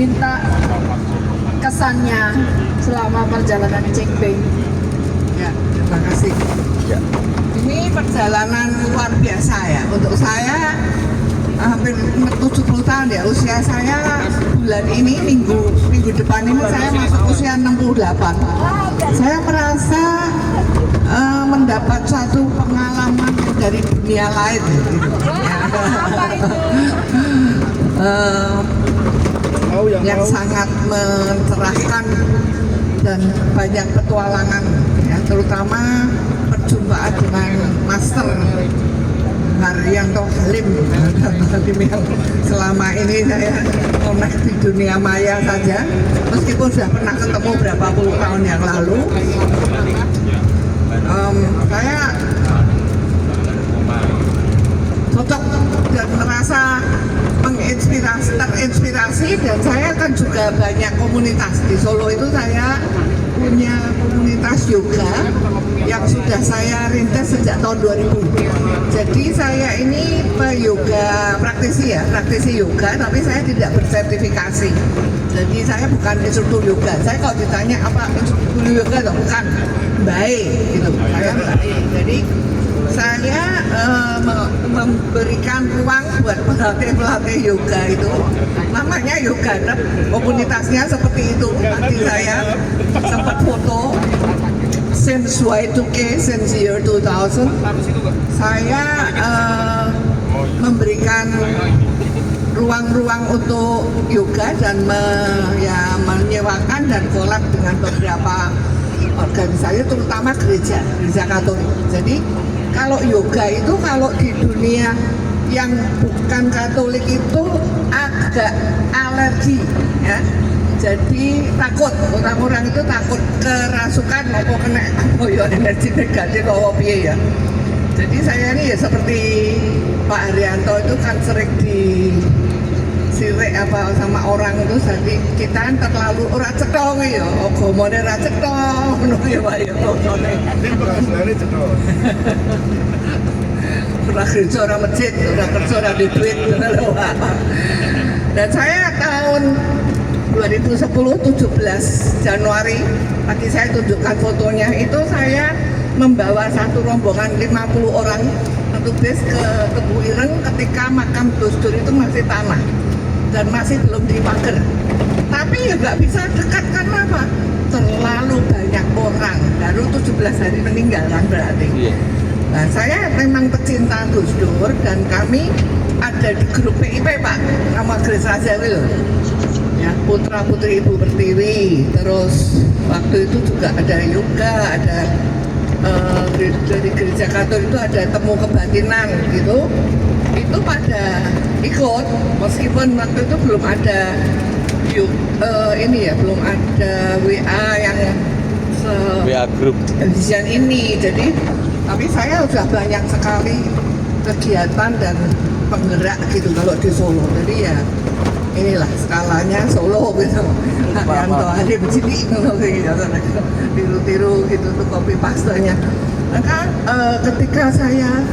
minta kesannya selama perjalanan Cikbing. Ya, terima kasih. Ya. Ini perjalanan luar biasa ya. Untuk saya hampir 70 tahun ya. Usia saya bulan ini, minggu depan ini saya masuk usia 68. Saya merasa mendapat suatu pengalaman dari dunia lain. Gitu. Yang sangat mencerahkan dan banyak petualangan ya, terutama perjumpaan dengan Master Haryanto Halim yang selama ini saya connect di dunia maya saja, meskipun sudah pernah ketemu berapa puluh tahun yang lalu. Saya cocok dan merasa terinspirasi, dan saya kan juga banyak komunitas di Solo. Itu saya punya komunitas yoga yang sudah saya rintis sejak tahun 2000. Jadi saya ini praktisi yoga, tapi saya tidak bersertifikasi. Jadi saya bukan instruktur yoga. Saya kalau ditanya apa instruktur yoga, itu bukan, baik gitu. Saya baik. Jadi saya memberikan ruang buat pelatih yoga itu, namanya Yoga Nerd, komunitasnya seperti itu. Nanti saya sempat foto since Y2K, since year 2000 saya memberikan ruang-ruang untuk yoga dan menyewakan dan kolab dengan beberapa organisasi, terutama gereja Katolik. Jadi kalau yoga itu, kalau di dunia yang bukan Katolik itu agak alergi ya. Jadi takut, orang-orang itu takut kerasukan maupun kena energi negatif atau piye ya. Jadi saya ini ya seperti Pak Haryanto itu kan sering disirik apa sama orang itu, jadi kita kan terlalu ora cetha ya, agamane ora cetha ngono ya Pak ya. Ini penghasilannya cedok. Ora kerja, ora masjid, ora kerja, ora duit, dan saya tahun 2010 17 Januari, tadi saya tunjukkan fotonya, itu saya membawa satu rombongan 50 orang satu bis ke Tebu Ireng ketika makam Gus Dur itu masih tanah dan masih belum dipagar. Tapi ya nggak bisa dekat karena apa? Terlalu banyak orang, baru 17 hari meninggal kan berarti. Nah, saya memang pecinta Gus Dur dan kami ada di grup PIP Pak, nama Grace Raja itu loh. Ya, putra putri Ibu Pertiwi, terus waktu itu juga ada yoga, ada dari gereja Katolik itu ada temu kebatinan gitu, itu pada ikut meskipun waktu itu belum ada belum ada WA yang WA group edition ini, jadi tapi saya sudah banyak sekali kegiatan dan penggerak gitu kalau di Solo. Jadi ya inilah skalanya Solo gitu. Haryanto Halim jadi tiru-tiru gitu tuh copy pastanya. Maka ketika saya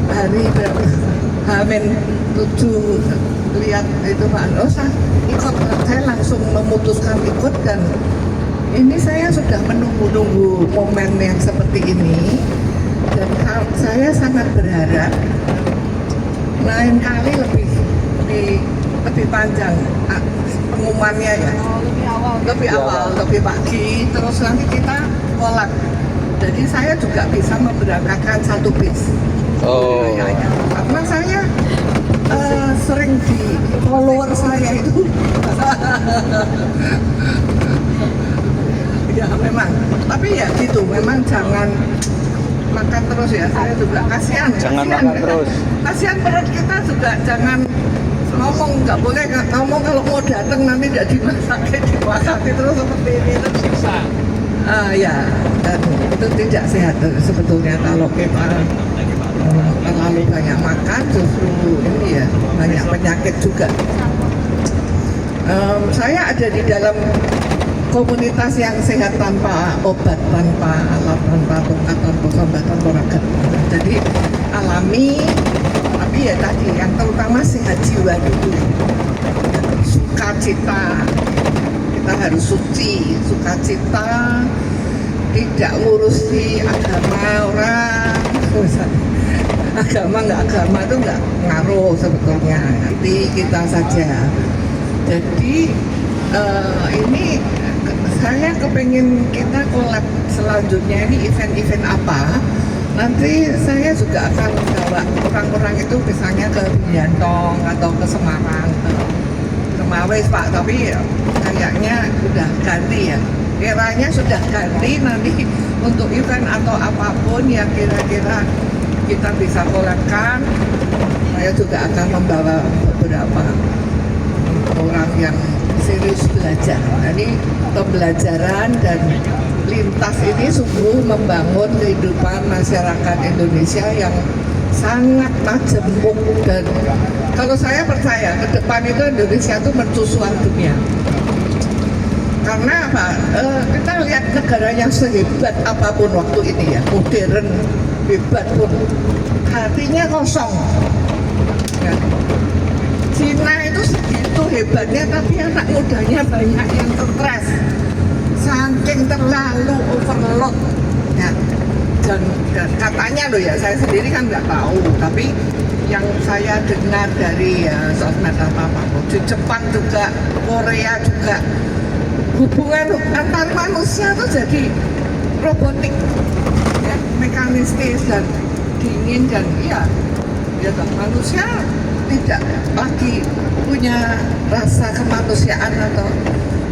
hari Hamin 7 lihat itu Pak Andosa ikut, saya langsung memutuskan ikut, dan ini saya sudah menunggu-nunggu momen yang seperti ini, dan saya sangat berharap lain kali lebih panjang pengumumannya ya, lebih awal, lebih pagi, terus nanti kita kolak. Jadi saya juga bisa memberangkatkan satu bis. Karena saya sering di follower saya itu ya memang, tapi ya gitu, memang jangan makan terus ya, saya juga kasihan perut kita juga, jangan ngomong, nggak boleh ngomong kalau mau datang nanti jadi masakin terus seperti ini, itu susah. Ya, dan itu tidak sehat sebetulnya kalau kita terlalu banyak makan, justru ini ya banyak penyakit juga. Saya ada di dalam komunitas yang sehat tanpa obat, tanpa alat, tanpa tongkat, tanpa obat, tanpa ragat. Jadi alami, tapi ya tadi yang terutama sehat jiwa dulu. Suka sukacita. Kita harus suci, sukacita, tidak ngurusi agama orang. Agama nggak agama itu nggak ngaruh sebetulnya, nanti kita saja. Jadi ini saya kepengen kita collab selanjutnya ini event-event apa. Nanti saya juga akan bawa orang-orang itu misalnya ke Biantong atau ke Semarang, ke Mawes Pak, tapi kayaknya udah ganti ya. Eranya sudah ganti, nanti untuk event atau apapun yang kira-kira kita bisa kolabkan, saya juga akan membawa beberapa orang yang serius belajar. Nah, ini pembelajaran dan lintas ini sungguh membangun kehidupan masyarakat Indonesia yang sangat majemuk, dan kalau saya percaya ke depan itu Indonesia itu mercusuar dunia. Karena apa? Kita lihat negara yang sehebat apapun waktu ini ya, modern, hebat pun, hatinya kosong. Ya. Cina itu segitu hebatnya, tapi anak mudanya banyak yang stres, saking terlalu overload. Ya. Dan katanya loh ya, saya sendiri kan nggak tahu, tapi yang saya dengar dari ya, sosmed apa di Jepang juga, Korea juga, hubungan antar manusia tuh jadi robotik, ya, mekanistis dan dingin, dan ya manusia tidak lagi punya rasa kemanusiaan atau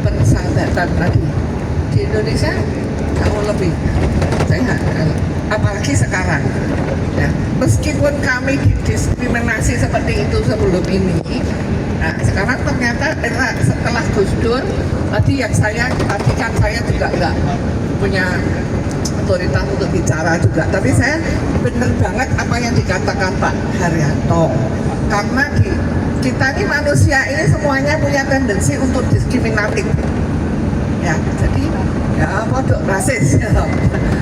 persahabatan lagi. Di Indonesia jauh lebih sehat, apalagi sekarang. Ya, meskipun kami didiskriminasi seperti itu sebelum ini, nah sekarang ternyata setelah Gus Dur, tadi yang saya juga nggak punya otoritas untuk bicara juga, tapi saya benar banget apa yang dikatakan Pak Haryanto, karena kita ini manusia ini semuanya punya tendensi untuk diskriminatif. Ya, jadi ya podok rasis,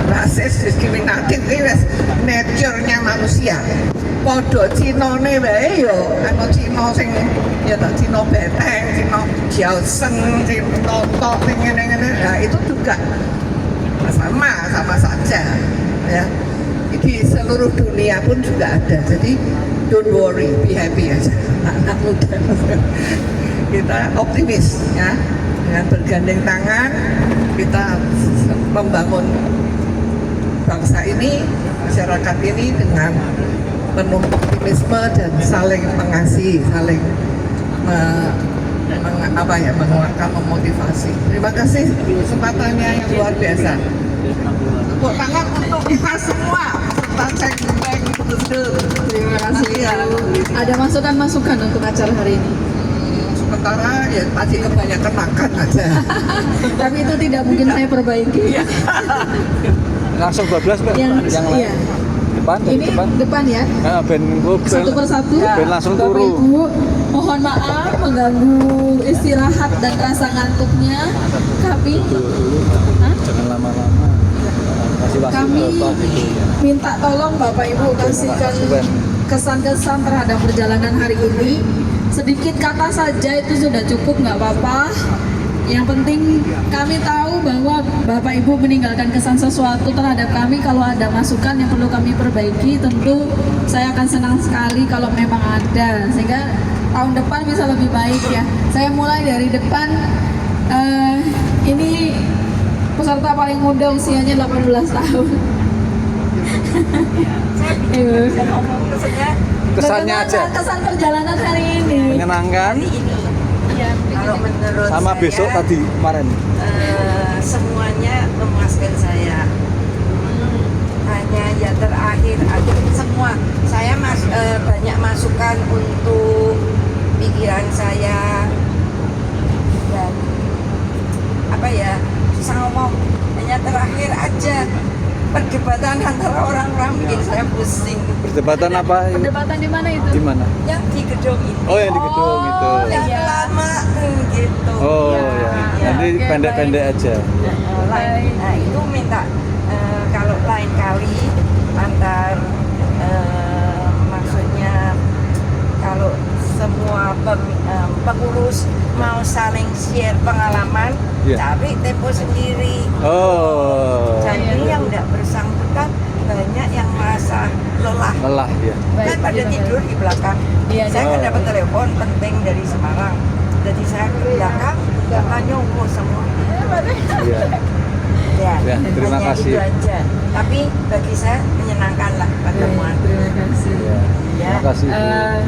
rasis diskriminatif ini nature-nya manusia. Podok Cinone wae yo, ana Cina sing ya tak Cina beteng, Cina jiaoseng, Cina totok sing ngene-ngene. Ya itu juga sama saja ya. Di seluruh dunia pun juga ada. Jadi don't worry, be happy aja. Anak muda kita optimis ya. Dengan bergandeng tangan kita membangun bangsa ini, masyarakat ini dengan penuh optimisme dan saling mengasihi, saling menguatkan, memotivasi. Terima kasih kesempatannya yang luar biasa. Tepuk tangan untuk kita semua, serta Cengpeng Gus-Dur. Terima kasih ya. Ada masukan-masukan untuk acara hari ini? Sementara ya masih kebanyakan makan aja. Tapi itu tidak mungkin saya perbaiki. Langsung 12 Mbak. Yang lain. iya. Depan, Ini depan ya. Nah, ben Satu persatu. ben langsung Bapak turu. Ibu, mohon maaf mengganggu istirahat dan rasa ngantuknya. Kami Jangan lama-lama. Kasih waktu Kami berapa gitu ya. minta tolong Bapak Ibu kasihkan kesan-kesan terhadap perjalanan hari ini. Sedikit kata saja itu sudah cukup, nggak apa-apa. Yang penting kami tahu bahwa Bapak Ibu meninggalkan kesan sesuatu terhadap kami. Kalau ada masukan yang perlu kami perbaiki, tentu saya akan senang sekali kalau memang ada, sehingga tahun depan bisa lebih baik ya. Saya mulai dari depan. Ini peserta paling muda, usianya 18 tahun. Kesannya Bagaimana aja. kesan perjalanan hari ini? Menyenangkan. Ya, Kalau menurut Sama saya, besok tadi kemarin. semuanya memuaskan saya. Hanya ya terakhir semua saya banyak masukan untuk pikiran saya, dan apa ya, susah ngomong. Hanya terakhir aja perdebatan antara orang-orang bikin saya pusing. Perdebatan apa? Perdebatan di mana itu? Di mana? Yang di gedung ini. Oh, yang di gedung itu. Yang Iya. lama gitu. Oh Ya, ya. ya. Nanti Oke, pendek-pendek aja. Nah itu minta kalau lain kali antar maksudnya kalau semua pengurus mau saling share pengalaman, Iya. tapi tempo sendiri. Oh. Jadi yang tidak bersangkutan banyak yang merasa lelah. Lelah ya. Baik, Kan pada terima tidur di belakang. Iya, Saya kan iya. dapat telepon penting dari Semarang. Jadi saya ke belakang, datanya umur semua. Iya. Ya, Ya, terima hanya kasih. itu aja. Tapi bagi saya menyenangkan lah pertemuan. Terima kasih. Iya. Ya. Terima kasih Bu.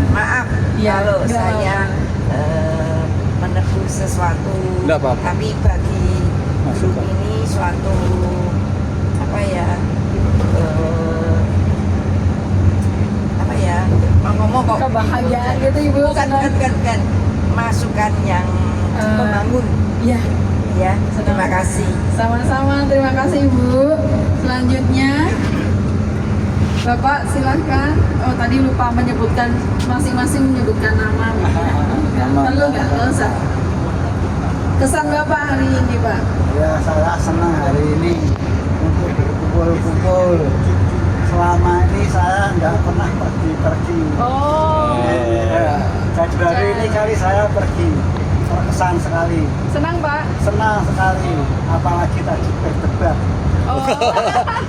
Maaf Ya, kalau nggak saya apa-apa. menegur sesuatu. Nggak apa-apa. Tapi bagi grup Masukan. ini suatu apa ya? Apa ya? Mau ngomong kok. Kebahagiaan gitu Ibu Bukan, bukan. Masukan yang membangun. Ya, Ya, terima kasih. sama-sama. Terima kasih Ibu. Selanjutnya Bapak silahkan. Oh tadi lupa menyebutkan masing-masing menyebutkan nama. Nama. Perlu nggak? Nggak usah. Kesan Bapak hari ini Pak? Ya, saya senang hari ini untuk berkumpul-kumpul. Selama ini saya nggak pernah pergi-pergi. Oh, Ya, jadi baru ini kali saya pergi. Terkesan sekali, senang Pak. senang sekali. Apalagi tadi berdebat. Oh,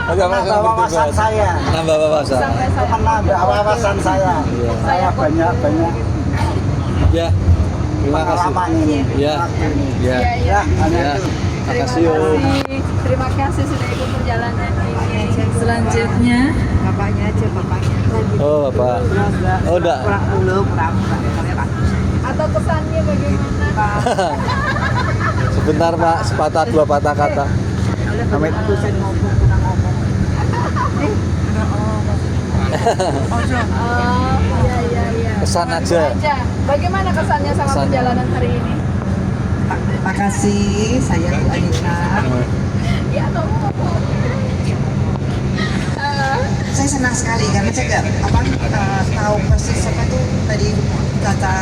Agak Menambah wawasan saya. Nambah wawasan. sampai saya. Menambah wawasan saya. Iya. Saya banyak-banyak Ya. Terima kasih. pengalaman ini. Ya. Ya. Iya, iya. Ya, hanya Ya. itu. Terima Terima kasih Om. kasih. Terima kasih sudah ikut perjalanan ini. Selanjutnya, Bapaknya aja, bapaknya. Oh, Bapak. Oh, enggak. atau kesannya bagaimana? Sebentar Pak, sepatah dua patah kata. Amit. Oh, iya, iya. Kesan aja. Bagaimana kesannya sama Kesannya. perjalanan hari ini? Terima kasih, saya Bu Anita. Ya, atau Saya senang sekali karena saya tahu persis apa tuh tadi kata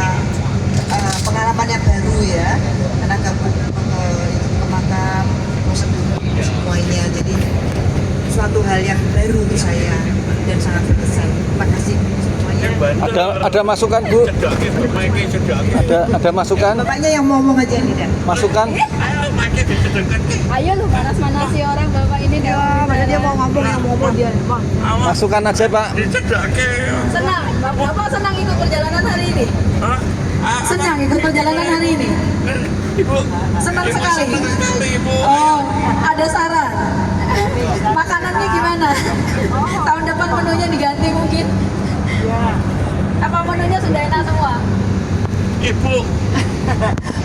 pengalaman yang baru ya, karena gabung ke makam prosedur semuanya, jadi suatu hal yang baru untuk saya dan sangat berkesan. Terima kasih semuanya. Ada masukan Bu? Ada masukan? Bapaknya yang mau ngomong aja nih Dan. Masukan? ayo lu panas-manasi orang Bapak ini Ya, mana dia mau ngomong yang mau ngomong dia. Bang. Masukan aja Pak. senang. Bapak senang ikut perjalanan hari ini? Senang ikut perjalanan hari ini? Senang sekali. Oh, ada saran. Makanannya gimana? Tahun depan menunya diganti mungkin? Apa menunya sudah enak semua?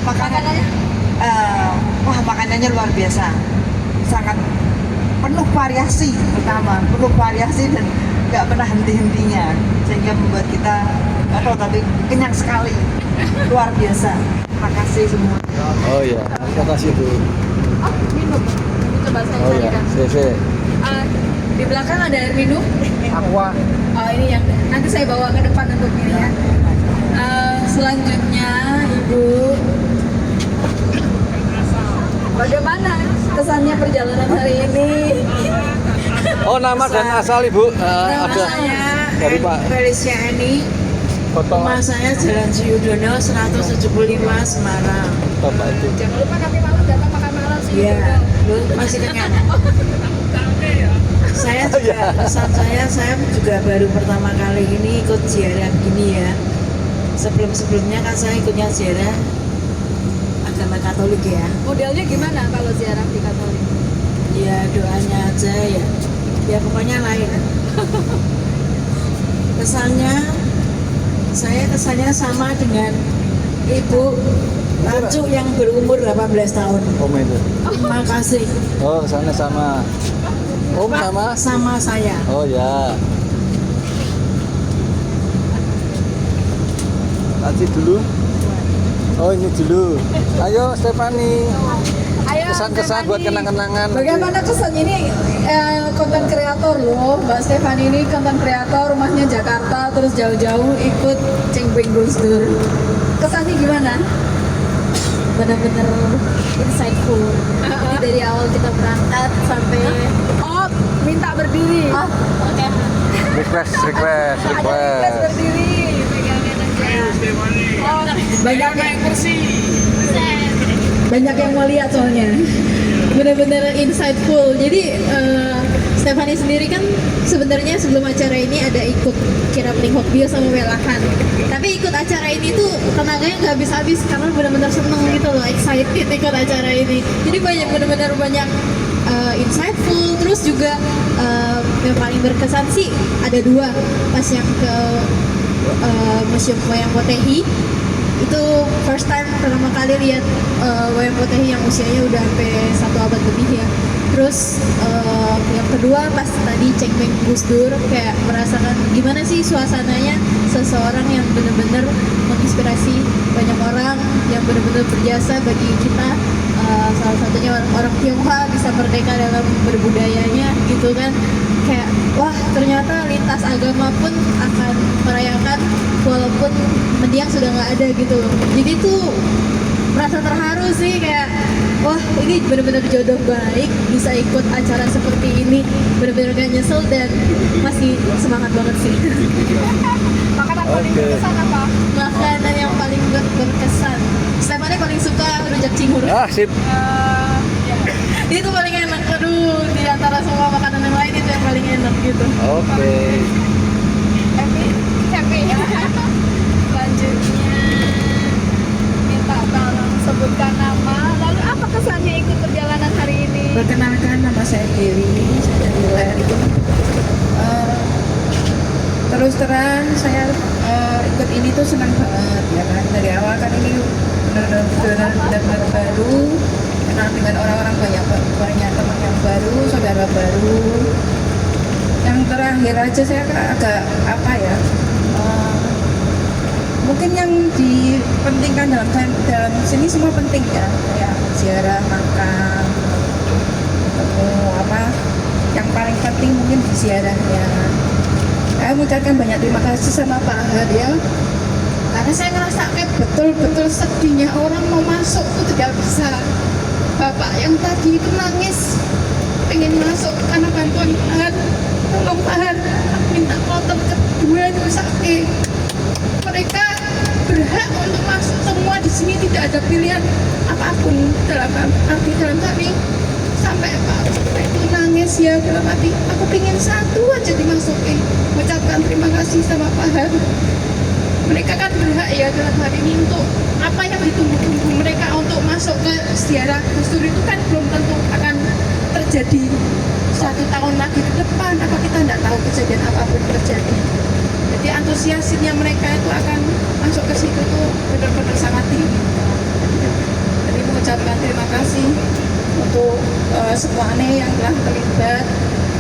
Makanannya? Wah, makanannya luar biasa, sangat penuh variasi. Pertama, penuh variasi dan nggak pernah henti-hentinya, sehingga membuat kita nggak tahu tapi kenyang sekali, luar biasa. Terima kasih semua. Oh iya, terima kasih Bu. Oh, minum. Coba saya Oh iya, carikan. CC. Di belakang ada air minum. Aqua. Oh ini yang nanti saya bawa ke depan untuk ini ya. Selanjutnya Ibu, bagaimana kesannya perjalanan hari ini? Oh nama dan asal Ibu. Nama Ada saya dari Pak. Felicia Eni, Foto rumah saya Jalan Suyudono 175 Semarang. Bapak itu. Jangan lupa nanti malam datang makan malam sih. Iya, lu masih kenyang. Saya juga, pesan saya juga baru pertama kali ini ikut ziarah gini ya. Sebelum-sebelumnya kan saya ikutnya ziarah agama Katolik ya. Modelnya gimana kalau ziarah di Katolik? Ya doanya aja ya. Ya pokoknya lain. Kesannya sama dengan Ibu Lancu yang berumur 18 tahun. Om itu. Terima kasih. Oh sana sama. Om sama. Sama saya. Oh ya. Nanti dulu. Oh ini dulu. Ayo Stefani. Ayo, Kesan-kesan buat Stefani. kenang-kenangan. Bagaimana kesan ini konten kreator loh, Mbak Stefani ini konten kreator, rumahnya Jakarta, terus jauh-jauh ikut Cengbeng Gus Dur. Kesannya gimana? benar-benar insightful. Jadi dari awal kita berangkat sampai Oh, minta berdiri. oke. Request. Ada request berdiri, pegangin aja. banyak yang mau lihat soalnya, bener-bener insightful. Jadi Stephanie sendiri kan sebenarnya sebelum acara ini ada ikut kirap Linghok Bio sama Welahan, tapi ikut acara ini tuh tenaganya nggak habis-habis karena benar-benar seneng gitu loh, excited ikut acara ini. Jadi benar-benar banyak insightful. Terus juga yang paling berkesan sih ada dua, pas yang ke Museum Wayang Potehi itu first time pertama kali lihat wayang Potehi yang usianya udah sampai 1 abad lebih ya. Terus yang kedua pas tadi cengeng Gus Dur, kayak merasakan gimana sih suasananya seseorang yang benar-benar menginspirasi banyak orang, yang benar-benar berjasa bagi kita, salah satunya orang Tionghoa bisa merdeka dalam berbudayanya gitu kan. Kayak wah, ternyata lintas agama pun akan merayakan walaupun mendiang sudah nggak ada gitu loh. Jadi tuh merasa terharu sih, kayak wah ini benar-benar jodoh baik bisa ikut acara seperti ini, benar-benar gak nyesel dan masih semangat banget sih. Makanan paling berkesan apa? Makanan yang paling berkesan, Stephanie paling suka rujak cingur. Ah, sip. Itu paling enak, aduh, di antara semua makanan yang lain itu yang paling enak gitu. Oke. Happy ya. Selanjutnya minta tolong sebutkan nama, lalu apa kesannya ikut perjalanan hari ini? Perkenalkan, nama saya Dewi, saya Dilan. Terus terang saya ikut ini tuh senang banget ya kan. Dari awal kan ini benar-benar baru, kenal dengan orang-orang banyak teman yang baru, saudara baru. Yang terakhir aja saya agak apa ya, mungkin yang dipentingkan dalam sini semua penting ya, kayak ziarah, makan, ketemu apa, yang paling penting mungkin di ziarahnya. Saya mengucapkan banyak terima kasih sama Pak Ahad ya, karena saya ngerasa kayak betul-betul sedihnya orang mau masuk tuh tidak bisa. Bapak yang tadi itu nangis pengen masuk karena bantuan Pak Ahad, tolong Pak Ahad, minta kloter kedua itu sakit. Mereka berhak untuk masuk semua di sini, tidak ada pilihan apapun dalam arti sampai Pak itu nangis ya, dalam arti aku pingin satu aja dimasukin. Ucapkan terima kasih sama Pak Ahad. Mereka kan berhak ya dalam hari ini untuk apa yang ditunggu-tunggu mereka untuk masuk ke ziarah Gus Dur itu kan belum tentu akan terjadi 1 tahun lagi ke depan, apa kita tidak tahu kejadian apapun terjadi. Jadi antusiasnya mereka itu akan masuk ke situ tuh benar-benar sangat tinggi. Jadi mengucapkan terima kasih untuk semuanya yang telah terlibat.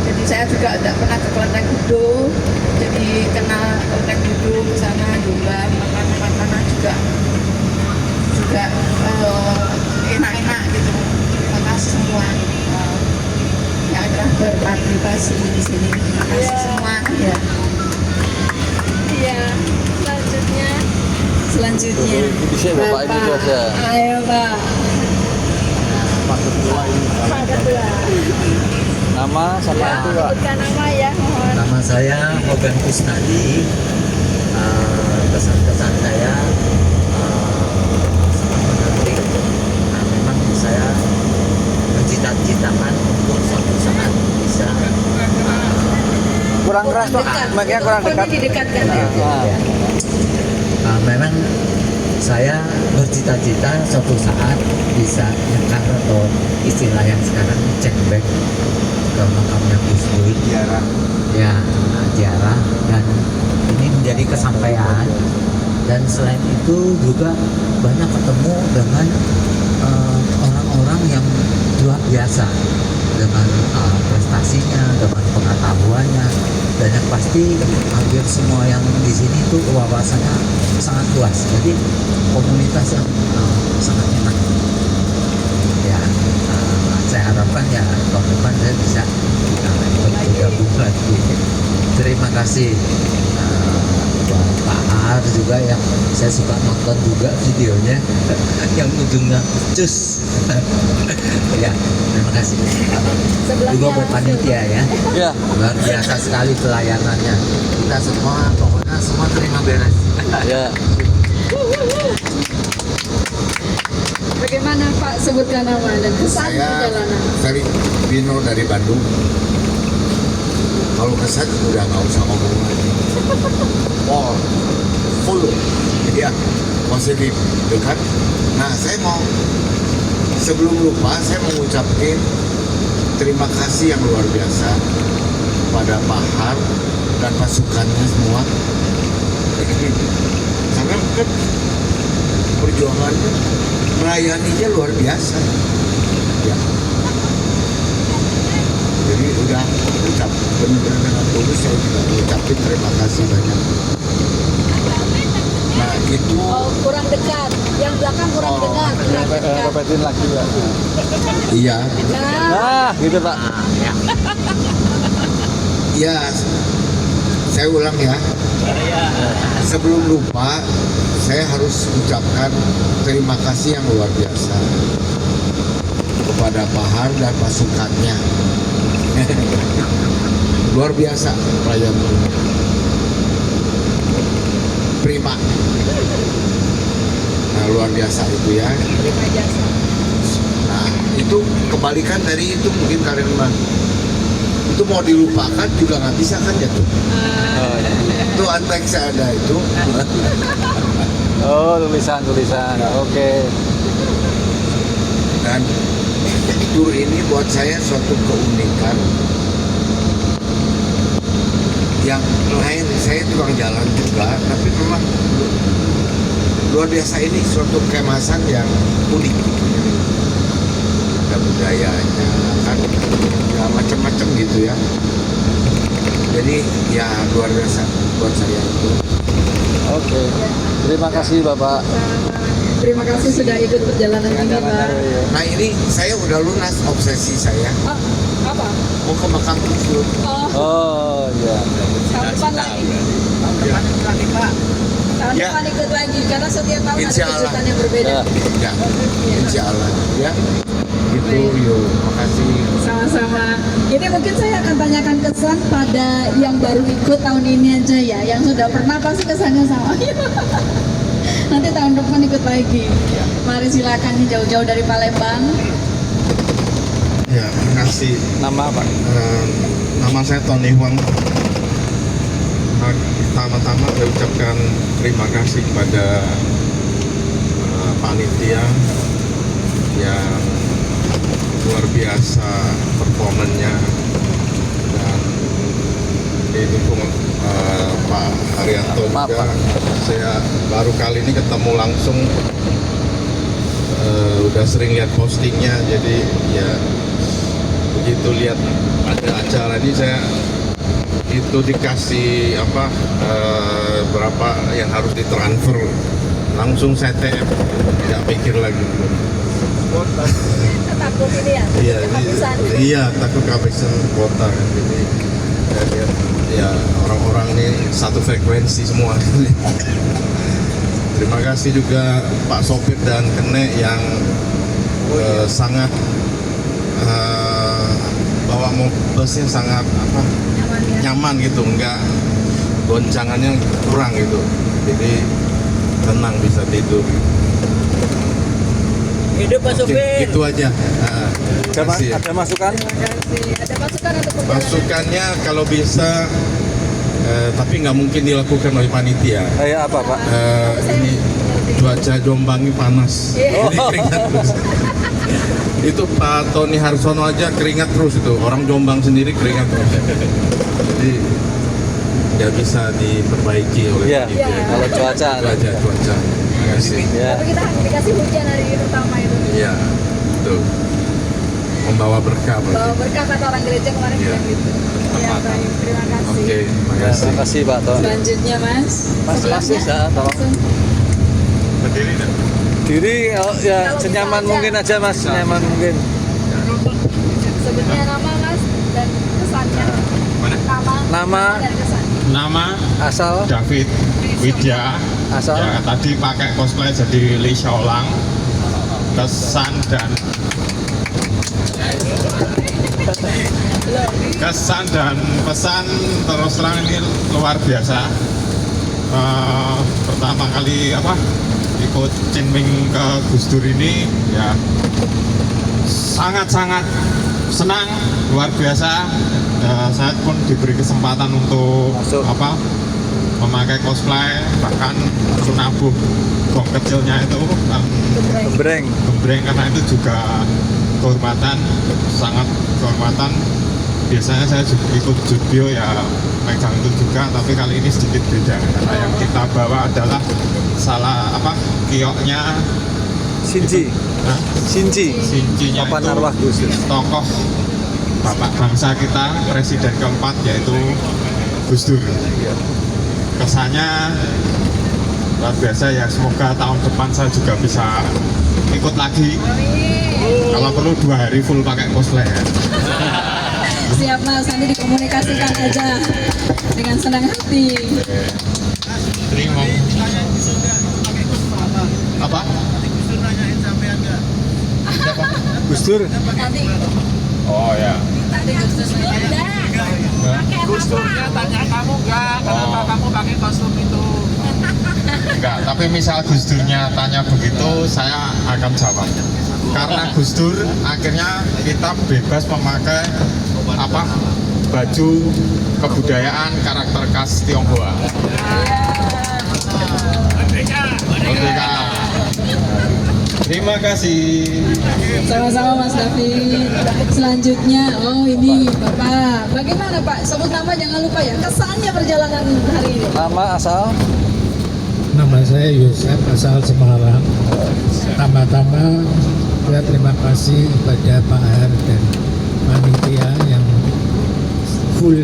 Jadi saya juga tidak pernah ke Kelenteng Gudo, jadi kenal Kelenteng Gudo ke sana juga, makanan juga enak-enak gitu. Terima kasih semua yang telah berpartisipasi di sini. Terima kasih semua ya. Iya, selanjutnya Bisa Bapak ini saja. Ayo Pak. Pak Ketua ini. Pak Ketua. Nama sama itu, Pak. Sebutkan nama ya, mohon. Nama saya Hogan Kusnadi. Kesan-kesan saya sangat menarik. Memang saya mencita-citakan untuk suatu saat bisa Kurang keras, Pak. Makanya kurang dekat. Didekatkan ya. memang saya bercita-cita suatu saat bisa nyekar atau istilah yang sekarang cek back ke makamnya Gus Dur, ya ziarah, dan ini menjadi kesampaian. Dan selain itu juga banyak ketemu dengan orang-orang yang luar biasa dengan prestasinya, dengan pengetahuannya, dan yang pasti hampir semua yang di sini itu wawasannya sangat luas. Jadi komunitas yang sangat enak. Ya, saya harapkan ya tahun depan saya bisa bergabung lagi. Terima kasih Pak Ar juga yang saya suka nonton juga videonya yang ujungnya cus. Ya, terima kasih. Juga buat panitia ya. Ya. Luar biasa sekali pelayanannya. Kita semua pokoknya semua terima beres. Ya. Bagaimana Pak, sebutkan nama dan kesan Saya perjalanan. Ferry Bino dari Bandung. Kalau kesan udah nggak usah ngomong lagi. Oh, full, ya positif, gitu kan? Nah, saya mau sebelum lupa saya mengucapkan terima kasih yang luar biasa pada Pak Har dan pasukannya semua. Karena kan perjuangannya melayaninya luar biasa. Ya. Jadi udah ucap benar-benar dengan tulus saya juga ucapin terima kasih banyak. Nah itu Oh, kurang dekat. Yang belakang kurang dekat. Kurang dekat. Repetin lagi Pak. iya Nah, Nah, gitu Pak. ya saya ulang ya. Sebelum lupa saya harus ucapkan terima kasih yang luar biasa kepada Pak Har dan pasukannya. Luar biasa pelayanannya. Prima. Nah, luar biasa itu ya. Terima jasa. Nah, itu kebalikan dari itu mungkin kalian mah. Itu mau dilupakan juga nggak bisa kan ya tuh. Oh, ya. Itu teks ada itu. Oh, tulisan. Oke. Dan tur ini buat saya suatu keunikan. Yang lain saya tukang jalan juga, tapi memang luar biasa ini suatu kemasan yang unik. Ada budayanya kan, ya macam-macam gitu ya. Jadi ya luar biasa buat saya itu. Oke. Terima kasih Bapak. Terima kasih sudah ikut perjalanan ini Pak. Nah ini saya udah lunas obsesi saya Oh, apa? mau ke makam Gus Dur. Oh, Oh, iya. tahun depan lagi. Tahun Ya. depan ikut lagi karena setiap tahun ada Insya Allah. kejutan yang berbeda. Ya. Ya, insya Allah ya. Gitu yuk, makasih. Sama-sama. Ini mungkin saya akan tanyakan kesan pada yang baru ikut tahun ini aja ya. Yang sudah pernah pasti kesannya sama. Nanti tahun depan ikut lagi. Mari silakan nih jauh-jauh dari Palembang. Ya, terima kasih. Nama apa? Nama saya Tony Huang. Pertama-tama saya ucapkan terima kasih kepada panitia yang luar biasa performanya dan didukung Pak Haryanto Maaf, juga. Pak. Saya baru kali ini ketemu langsung, udah sering lihat postingnya, jadi ya begitu lihat ada acara ini saya itu dikasih berapa yang harus ditransfer, langsung saya TM, tidak pikir lagi. takut ini ya. Iya, Kehabisan. iya takut kehabisan kuota. Jadi saya lihat ya orang-orang ini satu frekuensi semua. Terima kasih juga Pak Sopir dan Kene yang sangat bawa busnya sangat nyaman gitu, enggak goncangannya kurang gitu. Jadi tenang bisa tidur. Hidup Pak Sopir. Gitu aja. Ada, Kasih ya. ada masukan? Terima kasih. Ada masukan untuk perjalanan? Masukannya kalau bisa, tapi nggak mungkin dilakukan oleh panitia. Kayak apa Pak? Ini cuaca Jombang ini panas, jadi keringat terus. Itu Pak Tony Harsono aja keringat terus itu, orang Jombang sendiri keringat terus. Jadi nggak bisa diperbaiki oleh Iya. panitia. Kalau cuaca. Itu aja cuaca. Terima kasih. Ya. Tapi kita dikasih hujan hari pertama itu. Iya, tuh membawa berkah Bawa berarti. berkah kata orang gereja kemarin Iya. bilang gitu. Ya baik, terima kasih. Oke, terima Ya, kasih. terima kasih Pak Ton. Selanjutnya Mas. Mas Sebelahnya. bisa tolong. Langsung. Berdiri dah. Diri oh, ya Kalau senyaman bisa aja. mungkin aja Mas, senyaman mungkin. Sebutnya nama Mas dan kesannya. Nama dan kesan. Nama Asal David Widya. asal Ya, tadi pakai cosplay jadi Lee Xiaolang. Kesan dan pesan terus terang ini luar biasa. Pertama kali ikut cinwing ke Gus Dur ini ya sangat-sangat senang, luar biasa. Saya pun diberi kesempatan untuk memakai cosplay, bahkan untuk nabuh gong kecilnya itu Gembreng. karena itu juga kehormatan, sangat kehormatan. Biasanya saya juga ikut judbio ya megang itu juga, tapi kali ini sedikit beda karena yang kita bawa adalah kioknya Shinji. Shinji-nya Papan itu arwah Gus Dur. tokoh bapak bangsa kita, presiden keempat, yaitu Gus Dur. Kesannya luar biasa ya, semoga tahun depan saya juga bisa ikut lagi. Kalau perlu 2 hari full pakai cosplay ya. Siap Mas, nanti dikomunikasikan aja dengan senang hati. Terima. Apa? Gus Dur. Oh ya. Gus Durnya tanya kamu enggak, kenapa kamu pakai kostum itu? Enggak, tapi misal Gus Durnya tanya begitu, saya akan jawab. Karena Gus Dur, akhirnya kita bebas memakai baju kebudayaan karakter khas Tionghoa. Merdeka. Terima kasih. Sama-sama Mas David. Selanjutnya, ini Bapak. Bagaimana Pak? Sebut nama jangan lupa ya. Kesannya perjalanan hari ini. Nama asal? Nama saya Yusuf, asal Semarang. Pertama-tama saya terima kasih kepada Pak Har dan panitia yang full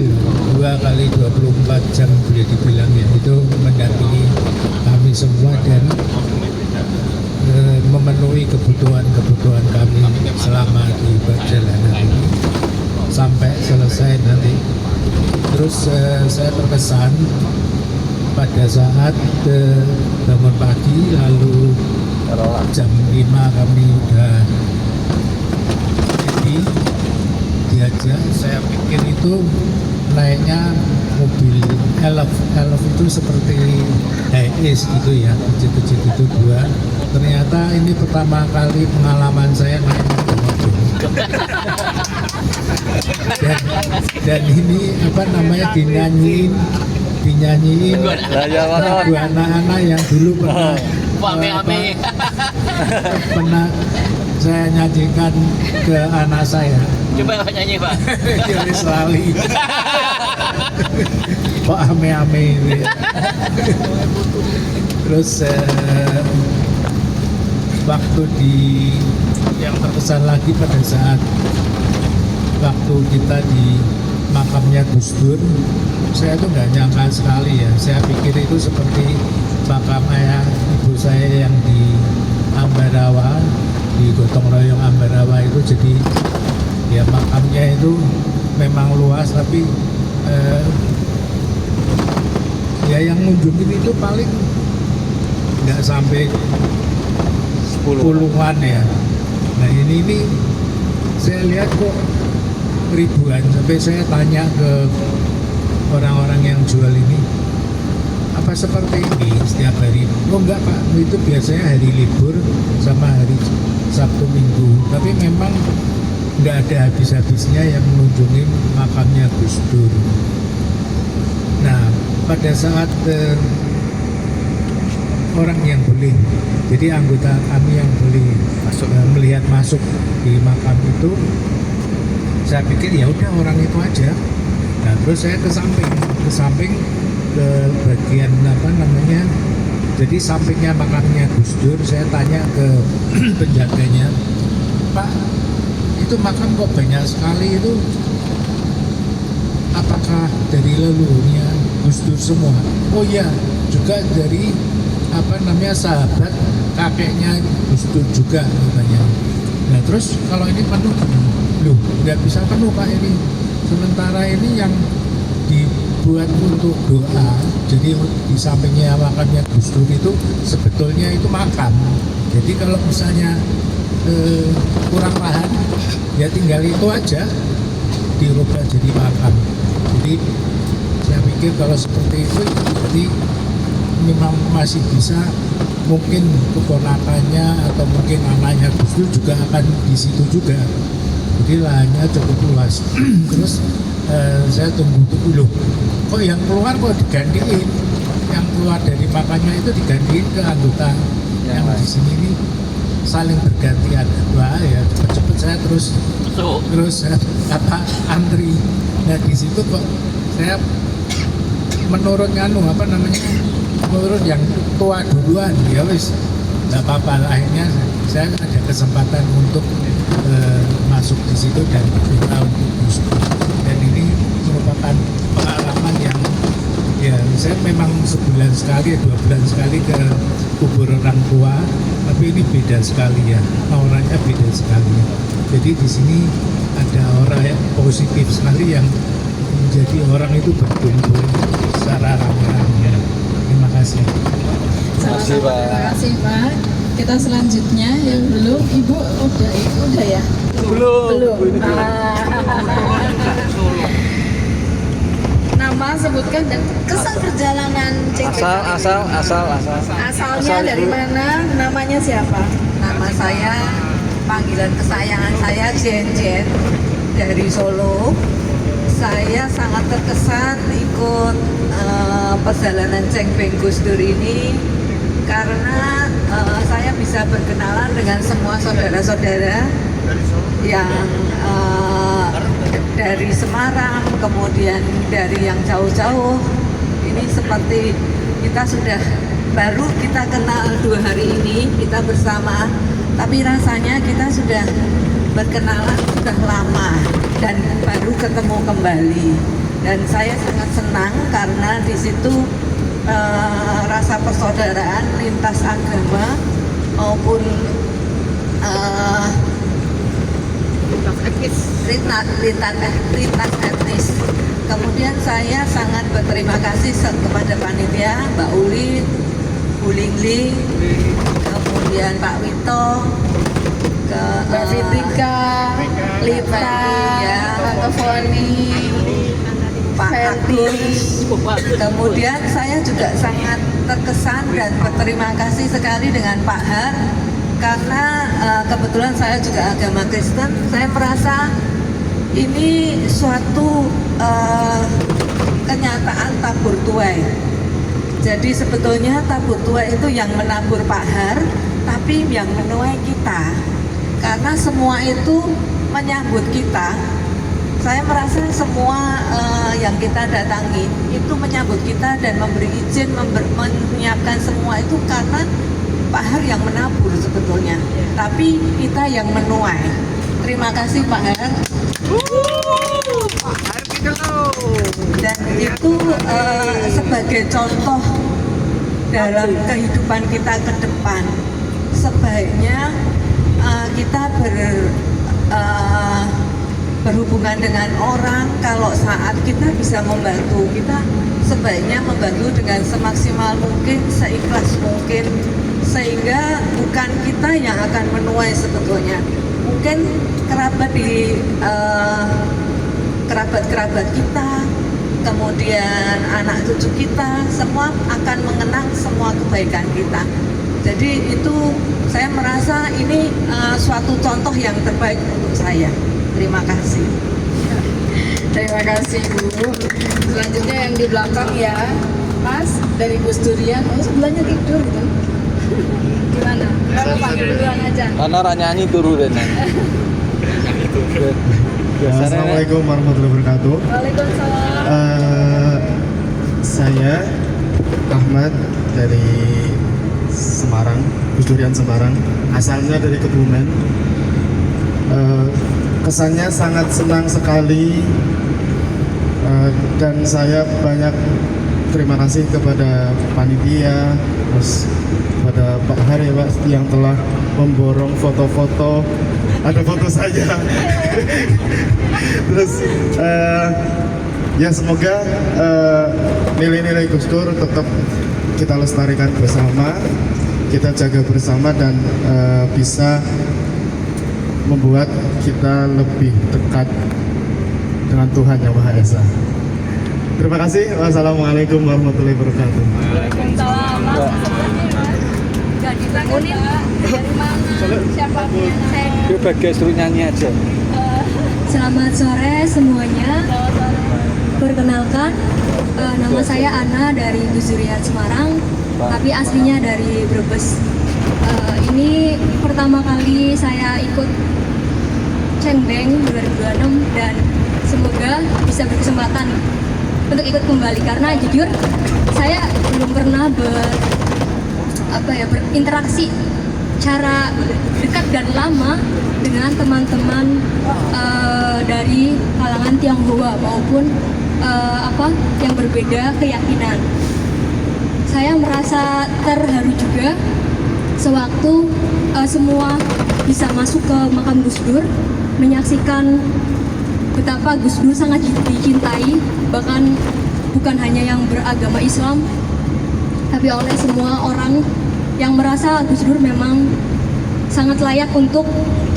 2 kali 24 jam boleh dibilang ya, itu mendampingi kami semua dan memenuhi kebutuhan kami selama di perjalanan ini sampai selesai nanti. Terus saya terkesan pada saat bangun pagi, lalu jam 5 kami udah diajak. Saya pikir itu naiknya mobil elf itu seperti high-ace gitu ya, kecil-kecil itu 2. Ternyata ini pertama kali pengalaman saya naik mobil. dan ini dinyanyiin lagu anak-anak yang dulu pernah saya nyanyikan ke anak saya. Coba nyanyi Pak. Yoris Lali. Kok ame-ame ini. Terus waktu yang terkesan lagi pada saat waktu kita di makamnya Gus Dur, saya tuh nggak nyangka sekali ya. Saya pikir itu seperti makam ayah ibu saya yang di Ambarawa, di Gotong Royong Ambarawa itu. Jadi ya makamnya itu memang luas, tapi ya yang ngunjungin itu paling nggak sampai 10-an ya. Nah ini saya lihat kok ribuan, sampai saya tanya ke orang-orang yang jual ini, apa seperti ini setiap hari? Oh enggak Pak, itu biasanya hari libur sama hari Sabtu Minggu, tapi memang nggak ada habis-habisnya yang mengunjungi makamnya Gus Dur. Nah pada saat orang yang beli, jadi anggota kami yang beli melihat masuk di makam itu, saya pikir ya udah orang itu aja. Nah terus saya ke samping ke bagian jadi sampingnya makamnya Gus Dur. Saya tanya ke penjaganya, Pak, itu makam kok banyak sekali, itu apakah dari leluhurnya Gus Dur semua? Oh iya, juga dari sahabat kakeknya Gus Dur juga katanya. Nah terus kalau ini penuh, loh nggak bisa penuh Pak ini. Sementara ini yang dibuat untuk doa, jadi di sampingnya makamnya Gus Dur itu sebetulnya itu makam. Jadi kalau misalnya kurang lahan, ya tinggal itu aja dirubah jadi makam. Jadi saya pikir kalau seperti itu, jadi memang masih bisa, mungkin keponakannya atau mungkin anaknya Gus Dur juga akan di situ juga. Jadi lahannya cukup luas. Terus saya tunggu loh, kok yang keluar kok digantiin, yang keluar dari makannya itu digantiin ke anggota yang di sini ini saling bergantian. Wah ya cepet-cepet saya terus antri. Nah di situ kok saya menurut menurut yang tua duluan, ya wis nggak apa-apa. Akhirnya saya ada kesempatan untuk masuk di situ dan berdoa untuk Gus Dur. Dan ini merupakan pengalaman yang ya saya memang sebulan sekali, 2 bulan sekali ke kubur orang tua, tapi ini beda sekali ya, auranya beda sekali. Jadi di sini ada orang yang positif sekali yang menjadi orang itu berkumpul secara ramai-ramai. Terima kasih. Sama-sama, terima kasih Pak. Kita selanjutnya yang belum, Ibu udah ya? Belum. Nama sebutkan dan kesan perjalanan Cengkeh. Asalnya dari mana? Namanya siapa? Nama saya, panggilan kesayangan saya Jen dari Solo. Saya sangat terkesan ikut perjalanan Cengbeng Gus Dur ini karena saya bisa berkenalan dengan semua saudara-saudara yang dari Semarang, kemudian dari yang jauh-jauh. Ini seperti kita sudah baru kita kenal 2 hari ini, kita bersama, tapi rasanya kita sudah berkenalan sudah lama dan baru ketemu kembali. Dan saya sangat senang karena di situ rasa persaudaraan lintas agama maupun lintas etnis. Kemudian saya sangat berterima kasih kepada panitia, Mbak Uli, Bu Lingling, kemudian Pak Wito, Mbak Fitrika, Lita, Tante Foni, Pak Agus. Kemudian saya juga sangat terkesan dan berterima kasih sekali dengan Pak Har karena kebetulan saya juga agama Kristen. Saya merasa ini suatu kenyataan tabur tuai. Jadi sebetulnya tabur tuai itu yang menabur Pak Har, tapi yang menuai kita. Karena semua itu menyambut kita. Saya merasa semua yang kita datangi itu menyambut kita dan memberi izin, menyiapkan semua itu karena Pak Har yang menabur sebetulnya, tapi kita yang menuai. Terima kasih Pak Har. Dan itu sebagai contoh dalam kehidupan kita ke depan. Sebaiknya kita berhubungan dengan orang, kalau saat kita bisa membantu, kita sebaiknya membantu dengan semaksimal mungkin, seikhlas mungkin, sehingga bukan kita yang akan menuai sebetulnya. Mungkin kerabat-kerabat kita, kemudian anak cucu kita, semua akan mengenang semua kebaikan kita. Jadi itu saya merasa ini suatu contoh yang terbaik untuk saya. Terima kasih. Terima kasih Bu. Selanjutnya yang di belakang ya, Mas dari Gus Durian. Oh sebelahnya tidur gitu. Gimana? Kalau panggil duluan aja. Karena nyanyi turu dan Assalamualaikum warahmatullahi wabarakatuh. Waalaikumsalam. Saya Ahmad dari Semarang, Gus Durian Semarang. Asalnya dari Kebumen. Kesannya sangat senang sekali dan saya banyak terima kasih kepada panitia, terus kepada Pak Har ya Pak yang telah memborong foto-foto, ada foto saya. Terus ya semoga nilai-nilai Gus Dur tetap kita lestarikan bersama, kita jaga bersama dan bisa membuat kita lebih dekat dengan Tuhan Yang Maha Esa. Terima kasih. Wassalamualaikum warahmatullahi wabarakatuh. Waalaikumsalam. Gak dibangunin dari mana? Siapa saya? Itu bagian suruh nyanyi aja. Selamat sore semuanya. Perkenalkan, nama saya Ana dari Gus Durian Semarang, tapi aslinya dari Brebes. Ini pertama kali saya ikut Cengbeng 2026 dan semoga bisa berkesempatan untuk ikut kembali karena jujur saya belum pernah berinteraksi cara dekat dan lama dengan teman-teman dari kalangan Tionghoa maupun yang berbeda keyakinan. Saya merasa terharu juga sewaktu semua bisa masuk ke makam Gus Dur, menyaksikan betapa Gus Dur sangat dicintai, bahkan bukan hanya yang beragama Islam, tapi oleh semua orang yang merasa Gus Dur memang sangat layak untuk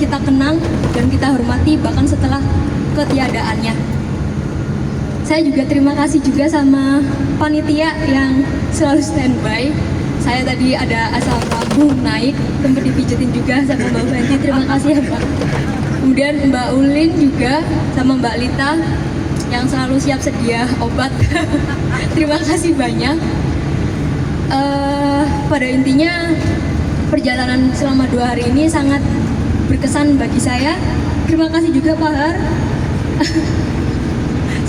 kita kenang dan kita hormati bahkan setelah ketiadaannya. Saya juga terima kasih juga sama panitia yang selalu standby. Saya tadi ada asam lambung naik, sempat dipijetin juga sama Mbak Fanti. Terima kasih ya Mbak. Kemudian Mbak Ulin juga sama Mbak Lita yang selalu siap sedia obat. Terima kasih banyak. Pada intinya perjalanan selama 2 hari ini sangat berkesan bagi saya. Terima kasih juga Pak Har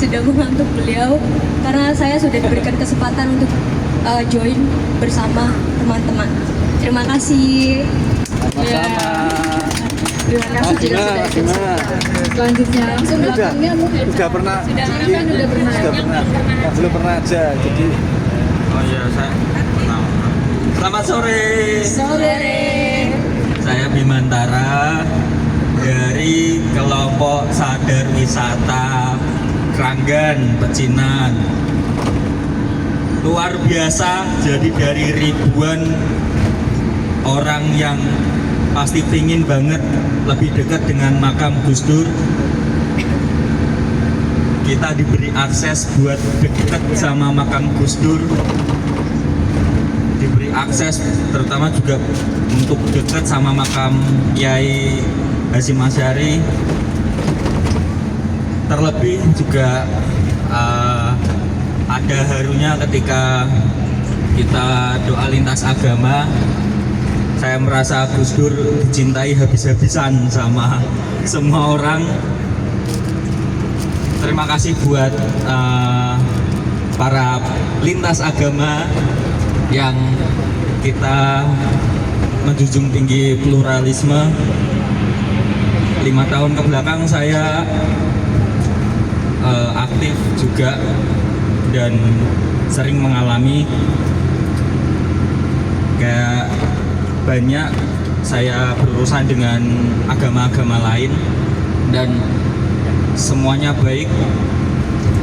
sudah mengantuk beliau karena saya sudah diberikan kesempatan untuk join bersama teman-teman. Terima kasih. Sama-sama. Terima kasih juga sudah ikut serta. Selanjutnya langsung belakangnya mungkin. Udah pernah. Sudah pernah. Ya, belum pernah aja. Jadi Selamat sore. Sore. Saya Bimantara dari kelompok Sadar Wisata Kranggan, Pecinan. Luar biasa, jadi dari ribuan orang yang pasti pingin banget lebih dekat dengan makam Gus Dur, kita diberi akses buat dekat sama makam Gus Dur, diberi akses terutama juga untuk dekat sama makam Kiai Hasyim Asy'ari. Terlebih juga ada harunya ketika kita doa lintas agama. Saya merasa Gus Dur dicintai habis-habisan sama semua orang. Terima kasih buat para lintas agama yang kita menjunjung tinggi pluralisme. 5 tahun kebelakang saya aktif juga dan sering mengalami kayak banyak saya berurusan dengan agama-agama lain dan semuanya baik.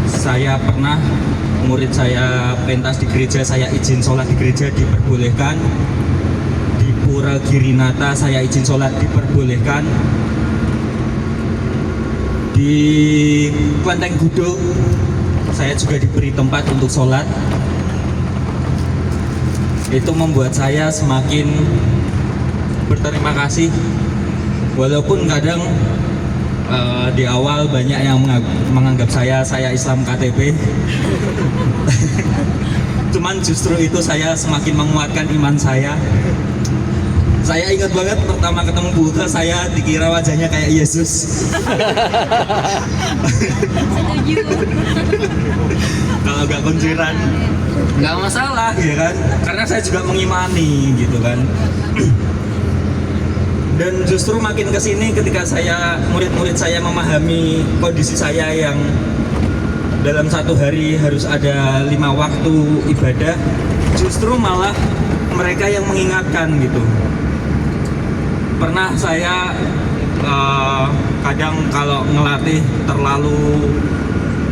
Saya pernah murid saya pentas di gereja, saya izin sholat di gereja diperbolehkan. Di Pura Girinata saya izin sholat diperbolehkan. Di Klenteng Gudo saya juga diberi tempat untuk sholat. Itu membuat saya semakin berterima kasih, walaupun kadang di awal banyak yang menganggap saya Islam KTP. Cuman justru itu saya semakin menguatkan iman saya. Saya ingat banget pertama ketemu Buka, saya dikira wajahnya kayak Yesus. Kalau nggak kunciran, nggak masalah, ya kan? Karena saya juga mengimani, gitu kan. Dan justru makin kesini ketika murid-murid saya memahami kondisi saya yang dalam 1 hari harus ada 5 waktu ibadah, justru malah mereka yang mengingatkan gitu. Pernah saya kadang kalau ngelatih terlalu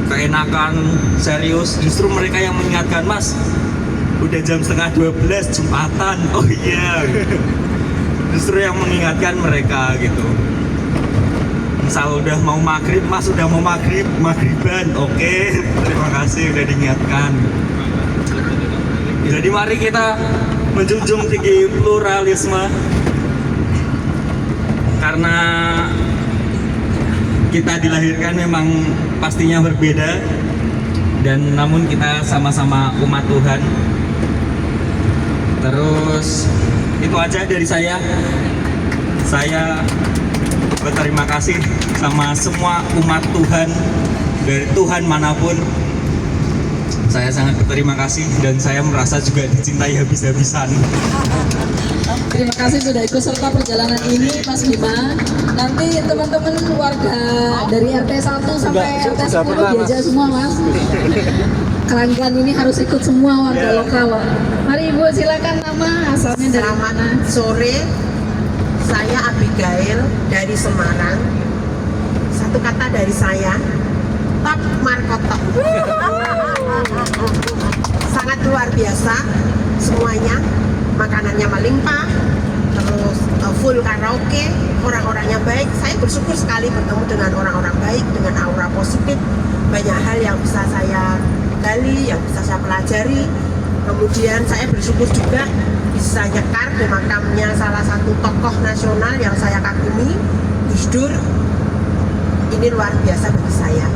keenakan, serius, justru mereka yang mengingatkan, Mas, udah jam 11:30 Jumatan. Oh iya, justru yang mengingatkan mereka gitu. Misal udah mau maghrib, Mas udah mau maghriban, oke. Terima kasih udah diingatkan. Jadi mari kita menjunjung tinggi pluralisme, karena kita dilahirkan memang pastinya berbeda, dan namun kita sama-sama umat Tuhan. Terus itu aja dari saya. Saya berterima kasih sama semua umat Tuhan, dari Tuhan manapun. Saya sangat berterima kasih dan saya merasa juga dicintai habis-habisan. Terima kasih sudah ikut serta perjalanan ini, Mas Bima. Nanti teman-teman warga dari RT 1 sampai RT 10 diajak semua, Mas. Keranggan ini harus ikut semua warga lokal. Mari Ibu, silakan nama asalnya dari mana? Sore, saya Abigail dari Semarang. Satu kata dari saya, top markotop. Sangat luar biasa semuanya, makanannya melimpah, terus full karaoke, orang-orangnya baik. Saya bersyukur sekali bertemu dengan orang-orang baik, dengan aura positif. Banyak hal yang bisa saya gali, yang bisa saya pelajari. Kemudian saya bersyukur juga bisa nyekar di makamnya salah satu tokoh nasional yang saya kagumi, Gus Dur. Ini luar biasa bagi saya.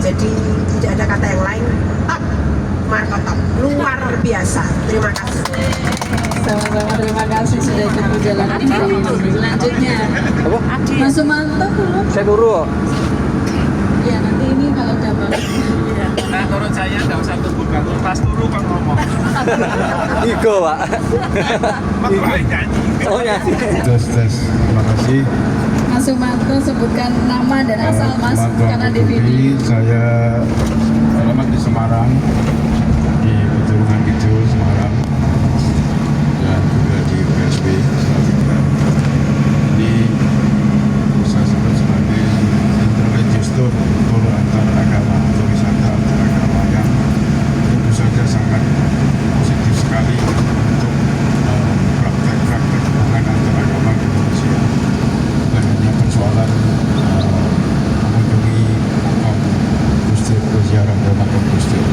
Jadi tidak ada kata yang lain, top markotop, luar biasa. Terima kasih. Sama-sama, terima kasih sudah ikut perjalanan hari ini. Selanjutnya, Mas Sumanto belum? Saya turu. Ya, nanti ini kalau udah bangun. Nah, menurut saya nggak usah tunggu bangun, pas turu kan ngomong. Igo, Pak. Oh ya. Tes. Terima kasih. Mas Sumanto, sebutkan nama dan asal Mas karena di video. Saya alamat di Semarang, di Peturunan Kidul, Semarang, dan juga di USB. Ini bisa sebut sebagai interreligious tour antar agama atau wisata antar agama yang tentu saja sangat positif sekali untuk praktek-praktek hubungan antar agama di Indonesia. Bukan hanya persoalan mengunjungi makam Gus Dur, berziarah ke makam Gus Dur.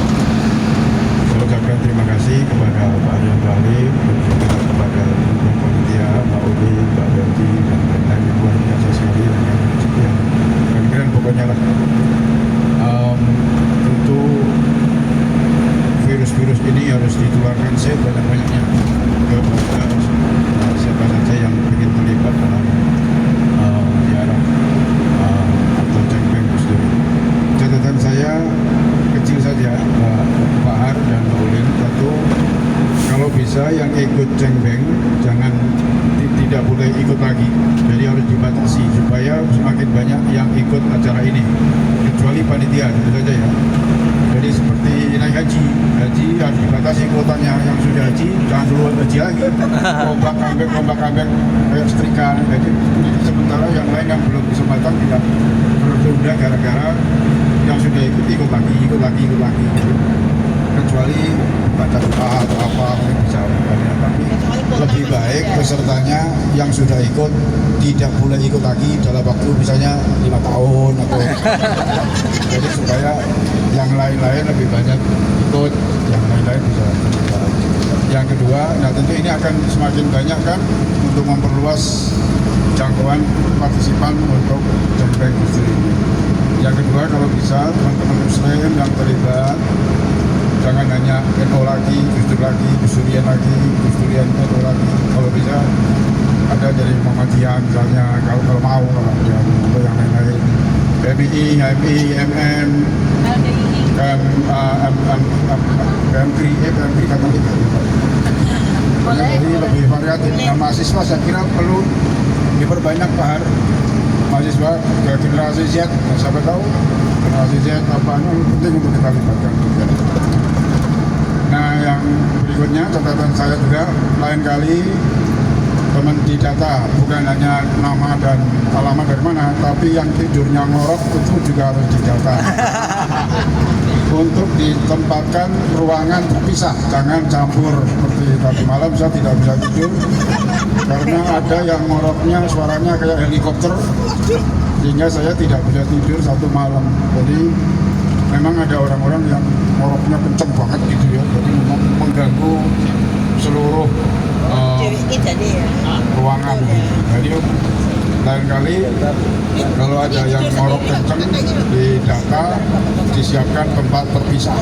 Saya ucapkan terima kasih kepada Pak Aryan Bali, juga kepada Ibu Panitia, Pak Uli, Pak Berti, dan lain-lain yang luar biasa sekali yang keren pokoknya lah. Tentu virus-virus ini harus ditularkan sebanyak-banyaknya kepada siapa saja yang ingin terlibat dalam ziarah atau cengbeng Gus Dur. Catatan saya kecil saja, Pak Har dan Pak Ulin, tentu kalau bisa yang ikut cengbeng jangan tidak boleh ikut lagi, jadi harus dibatasi supaya semakin banyak yang ikut acara ini, kecuali panitia tentu saja ya. Jadi seperti naik haji harus dibatasi kuotanya, yang sudah haji jangan dulu haji lagi, ombak ambek kayak setrika haji. Sementara yang lain yang belum kesempatan tidak tertunda gara-gara yang sudah ikut lagi. Kecuali baca doa atau apa mungkin bisa, tapi lebih baik pesertanya yang sudah ikut tidak boleh ikut lagi dalam waktu misalnya 5 tahun atau jadi supaya yang lain-lain lebih banyak ikut, yang lain-lain bisa. Yang kedua, nah tentu ini akan semakin banyak kan untuk memperluas jangkauan partisipan untuk cengbeng Gus Dur ini. Yang kedua, kalau bisa teman-teman Muslim yang terlibat jangan hanya NU lagi, Gus Dur lagi, Gus Durian lagi, Gus Durian NU lagi. Kalau bisa ada dari Muhammadiyah misalnya, kalau mau yang lain-lain, PMI, HMI, MM, PMI Katolik. Jadi lebih variatif. Nah, mahasiswa saya kira perlu diperbanyak Pak Har. Mahasiswa ke generasi Z, siapa tahu generasi Z apa penting untuk kita libatkan. Nah, yang berikutnya catatan saya juga lain kali teman didata bukan hanya nama dan alamat dari mana, tapi yang tidurnya ngorok itu juga harus didata. Untuk ditempatkan ruangan terpisah, jangan campur seperti tadi malam saya tidak bisa tidur karena ada yang ngoroknya suaranya kayak helikopter sehingga saya tidak bisa tidur satu malam. Jadi memang ada orang-orang yang ngoroknya kenceng banget gitu ya, jadi memang mengganggu seluruh ruangan. Jadi lain kali kalau ada yang ngorok kenceng di data, disiapkan tempat terpisah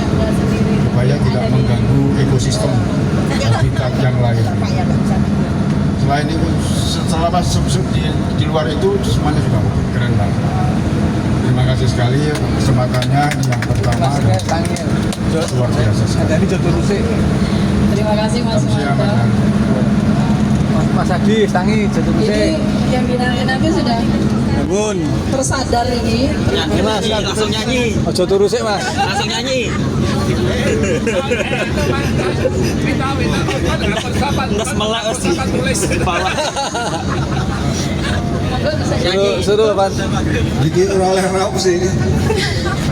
supaya tidak mengganggu ekosistem habitat yang lain. Selain itu, selama di luar itu semuanya juga keren banget. Terima kasih sekali kesempatannya yang pertama luar biasa sekali. Terima kasih Mas Manta. Mas Adi, tangi jatuh Ini yang nanti sudah tersadar ini. Nyanyi mas, langsung nyanyi. Ojo turu sik mas. Langsung nyanyi. Nggak melak sih. Suruh Pak. Iki ora oleh raup sih.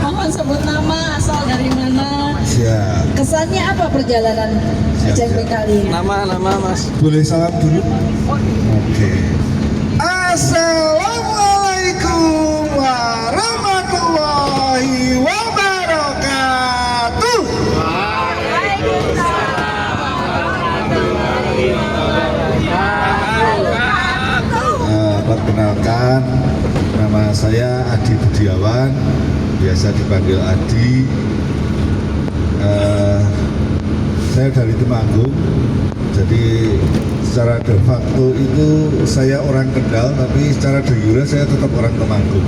Mohon sebut nama, asal dari mana. Siap. Kesannya apa perjalanan Cengbeng kali ini? Nama mas. Boleh salam dulu? Oke. Assalamualaikum warahmatullahi wabarakatuh. Perkenalkan, nama saya Adi Budiawan, biasa dipanggil Adi. Saya dari Temanggung, jadi secara de facto itu saya orang Kendal, tapi secara de jure saya tetap orang Temanggung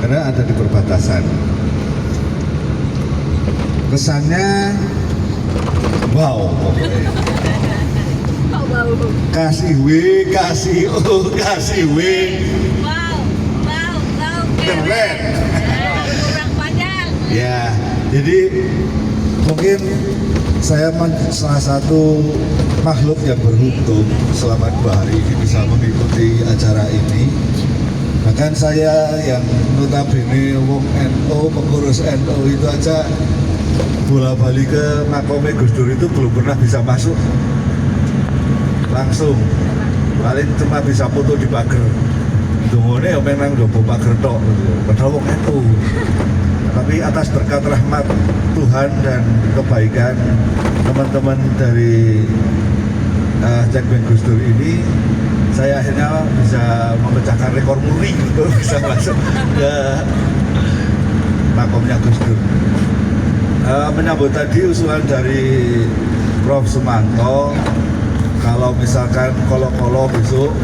karena ada di perbatasan. Kesannya wow, kasih W, kasih O, kasih W, keren. Ya, jadi mungkin saya salah satu makhluk yang beruntung selama 2 hari ini bisa mengikuti acara ini. Bahkan saya yang notabene wong NU, pengurus NU itu aja bola-balik ke makomnya Gus Dur itu belum pernah bisa masuk langsung, paling cuma bisa foto di pagar. Dungone ya memang udah pagar tok, padahal wong NU. Tapi atas berkat rahmat Tuhan dan kebaikan teman-teman dari Cengbeng Gus Dur ini, saya akhirnya bisa memecahkan rekor muri untuk bisa masuk ke makomnya Gus Dur. Menyambut tadi usulan dari Prof. Sumanto, kalau misalkan kolo-kolo besok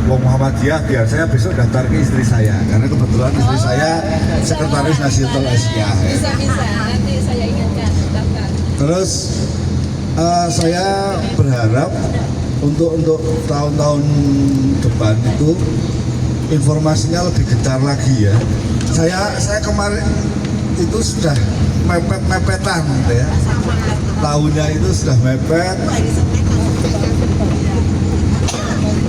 Wong Muhammadiyah, biar saya besok daftar ke istri saya, karena kebetulan istri saya sekretaris Nasional Asia. Bisa, nanti saya ingatkan daftar. Terus saya berharap untuk tahun-tahun depan itu informasinya lebih gencar lagi ya. Saya kemarin itu sudah mepet-mepetan ya. Tahunnya itu sudah mepet.